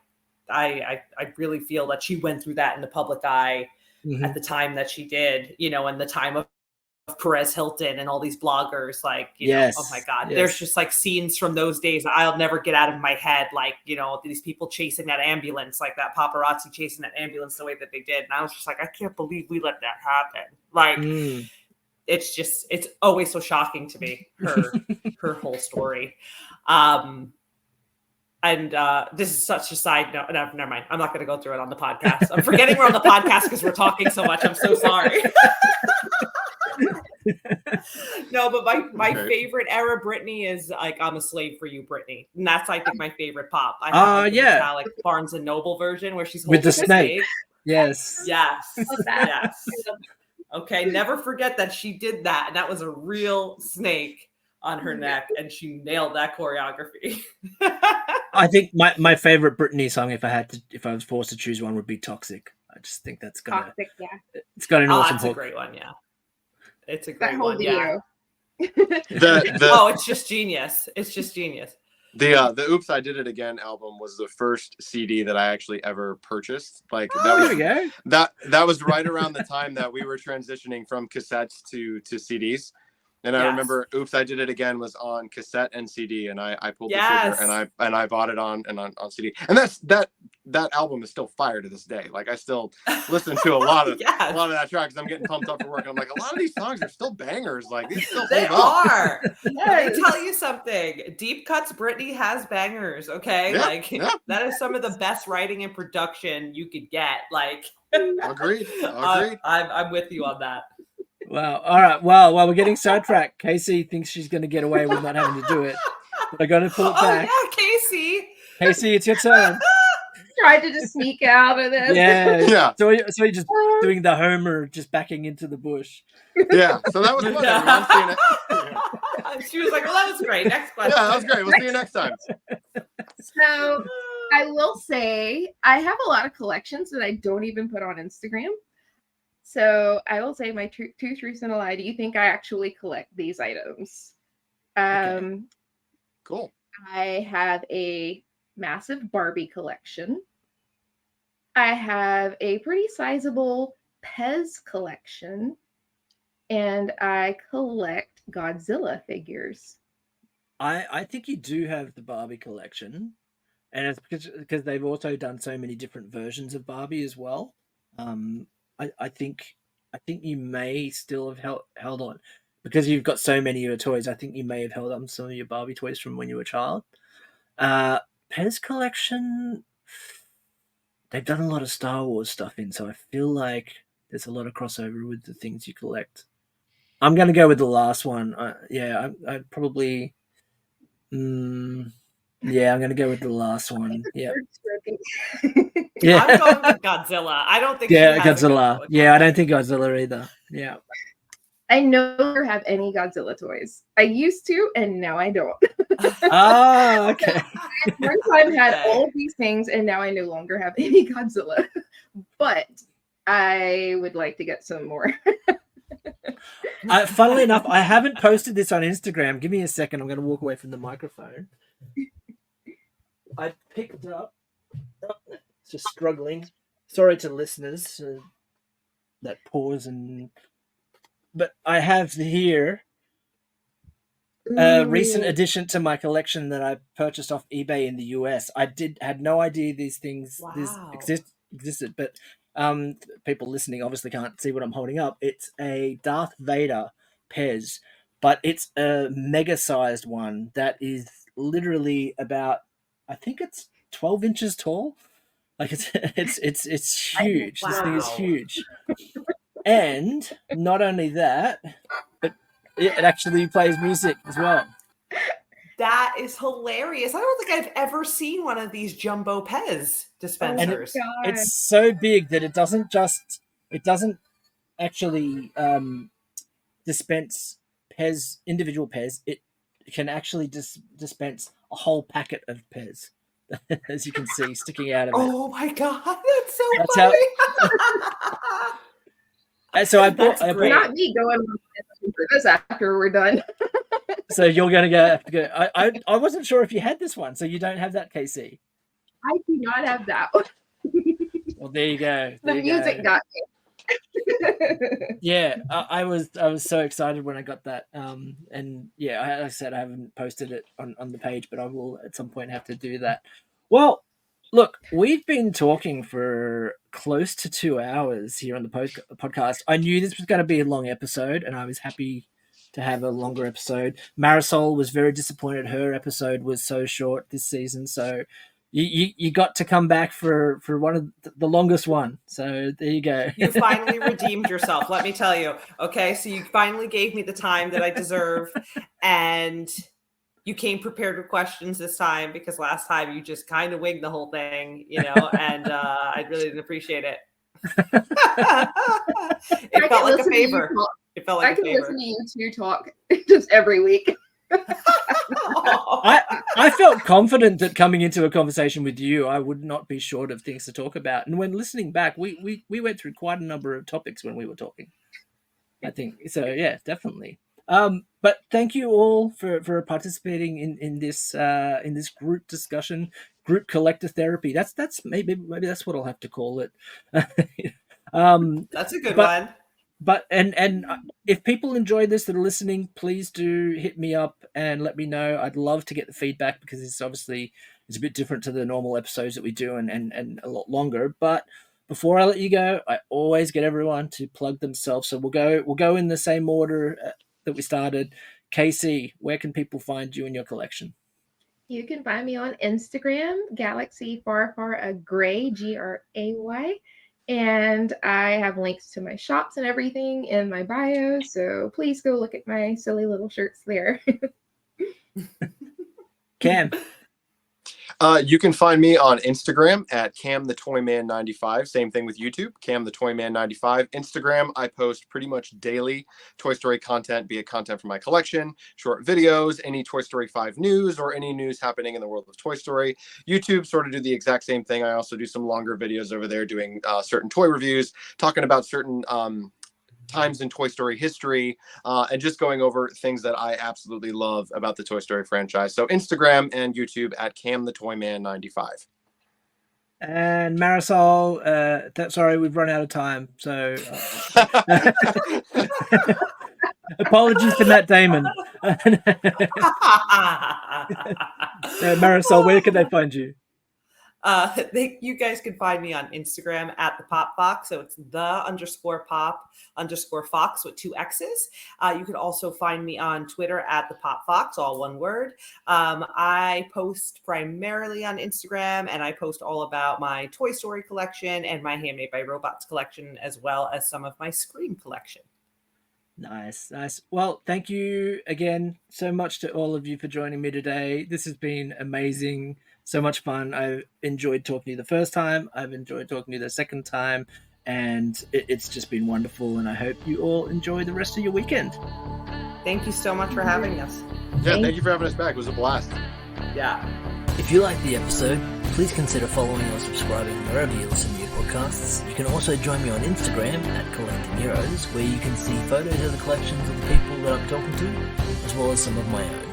really feel that she went through that in the public eye at the time that she did, you know, and the time of Perez Hilton and all these bloggers, like, you know, oh my God, there's just like scenes from those days I'll never get out of my head. Like, you know, these people chasing that ambulance, like that paparazzi chasing that ambulance the way that they did. And I was just like, I can't believe we let that happen. Like, it's always so shocking to me, her whole story. And this is such a side note. No, never mind. I'm not going to go through it on the podcast. I'm forgetting we're on the podcast because we're talking so much. I'm so sorry. No, but my favorite era Britney is like "I'm a Slave for You," Britney, and that's I think my favorite pop. I have like, the metallic Barnes and Noble version where she's holding with the snake. Yes. that. Yes. Okay, never forget that she did that, and that was a real snake on her neck, and she nailed that choreography. I think my favorite Britney song, if I was forced to choose one, would be "Toxic." I just think that's got Toxic, yeah. It's got an awesome It's hook. a great one, yeah. It's a That great whole one, video. yeah. It's just genius. It's just genius. The Oops, I Did It Again album was the first CD that I actually ever purchased. Like there we go. That was right around the time that we were transitioning from cassettes to CDs. And I remember Oops, I Did It Again was on cassette and CD, and I pulled the trigger and I bought it on CD. And that album is still fire to this day. Like I still listen to a lot of that track because I'm getting pumped up for work. And I'm like, a lot of these songs are still bangers. Like these still they hold are. up. Let me tell you something. Deep Cuts Britney has bangers. Okay, that is some of the best writing and production you could get. Like, agreed. I'm with you on that. Wow. All right. Well, while we're getting sidetracked, Casey thinks she's going to get away with not having to do it. But I got to pull it back. Oh, yeah, Casey. Casey, it's your turn. Tried to just sneak out of this. Yeah. So you're just doing the Homer, just backing into the bush. Yeah. So that was fun. She was like, well, that was great. Next question. Yeah, that was great. We'll see you next time. So I will say I have a lot of collections that I don't even put on Instagram. So I will say my two truths and a lie. Do you think I actually collect these items? Cool. I have a massive Barbie collection. I have a pretty sizable Pez collection. And I collect Godzilla figures. I think you do have the Barbie collection. And it's because they've also done so many different versions of Barbie as well. I think you may still have held on because you've got so many of your toys. I think you may have held on some of your Barbie toys from when you were a child. Pez collection, they've done a lot of Star Wars stuff in, so I feel like there's a lot of crossover with the things you collect. I'm going to go with the last one. I'd probably... I'm going to go with the last one. Yeah. Yeah. I'm going with Godzilla. I don't think Godzilla. Yeah, I don't think Godzilla either. Yeah. I no longer have any Godzilla toys. I used to, and now I don't. Okay. One time had all of these things, and now I no longer have any Godzilla. But I would like to get some more. Funnily enough, I haven't posted this on Instagram. Give me a second. I'm going to walk away from the microphone. I picked up... just struggling. Sorry to listeners that pause but I have here a recent addition to my collection that I purchased off eBay in the US. I had no idea these things existed, but people listening obviously can't see what I'm holding up. It's a Darth Vader Pez, but it's a mega-sized one that is literally about, I think it's 12 inches tall. Like it's huge. Wow. This thing is huge. And not only that, but it actually plays music as well. That is hilarious. I don't think I've ever seen one of these jumbo Pez dispensers. It's so big that it doesn't actually dispense Pez, individual Pez. It can actually dispense a whole packet of Pez. As you can see, sticking out of it. Oh my god, that's so funny! So I bought not me going for this after we're done. So you're going to have to go. I wasn't sure if you had this one, so you don't have that, KC. I do not have that one. Well, there you go. The music got me. Yeah, I was so excited when I got that. And yeah, like I said, I haven't posted it on the page, but I will at some point have to do that. Well, look, we've been talking for close to 2 hours here on the podcast. I knew this was going to be a long episode, and I was happy to have a longer episode. Marisol was very disappointed her episode was so short this season, so you got to come back for one of the longest one. So there you go. You finally redeemed yourself, let me tell you. Okay, so you finally gave me the time that I deserve, and you came prepared with questions this time, because last time you just kind of winged the whole thing, and I really didn't appreciate it. It felt like a favor. It felt like a favor. I can listen to you two talk just every week. I felt confident that coming into a conversation with you, I would not be short of things to talk about. And when listening back, we went through quite a number of topics when we were talking, I think. So yeah, definitely. But thank you all for participating in this group discussion, group collector therapy. That's maybe that's what I'll have to call it. That's a good one. But and if people enjoy this that are listening, please do hit me up and let me know. I'd love to get the feedback, because it's a bit different to the normal episodes that we do and a lot longer. But before I let you go, I always get everyone to plug themselves. So we'll go in the same order that we started. Casey, where can people find you and your collection? You can find me on Instagram, galaxyfarfaragray, Gray. And I have links to my shops and everything in my bio. So please go look at my silly little shirts there. Cam. You can find me on Instagram at kamthetoyman95. Same thing with YouTube, kamthetoyman95. Instagram, I post pretty much daily Toy Story content, be it content from my collection, short videos, any Toy Story 5 news, or any news happening in the world of Toy Story. YouTube sort of do the exact same thing. I also do some longer videos over there doing certain toy reviews, talking about certain times in Toy Story history, and just going over things that I absolutely love about the Toy Story franchise. So Instagram and YouTube at kamthetoyman95. And Marisol, sorry, we've run out of time. So apologies to Matt Damon. Marisol, where can they find you? You guys can find me on Instagram at the Pop Fox. So it's the_pop_fox with 2 X's. You can also find me on Twitter at the Pop Fox, all one word. I post primarily on Instagram, and I post all about my Toy Story collection and my Handmade by Robots collection, as well as some of my Scream collection. Nice. Well, thank you again so much to all of you for joining me today. This has been amazing. So much fun. I enjoyed talking to you the first time. I've enjoyed talking to you the second time. And it's just been wonderful. And I hope you all enjoy the rest of your weekend. Thank you so much for having us. Yeah, thank you for having us back. It was a blast. Yeah. If you liked the episode, please consider following or subscribing wherever you listen to your podcasts. You can also join me on Instagram at Collecting Heroes, where you can see photos of the collections of the people that I'm talking to, as well as some of my own.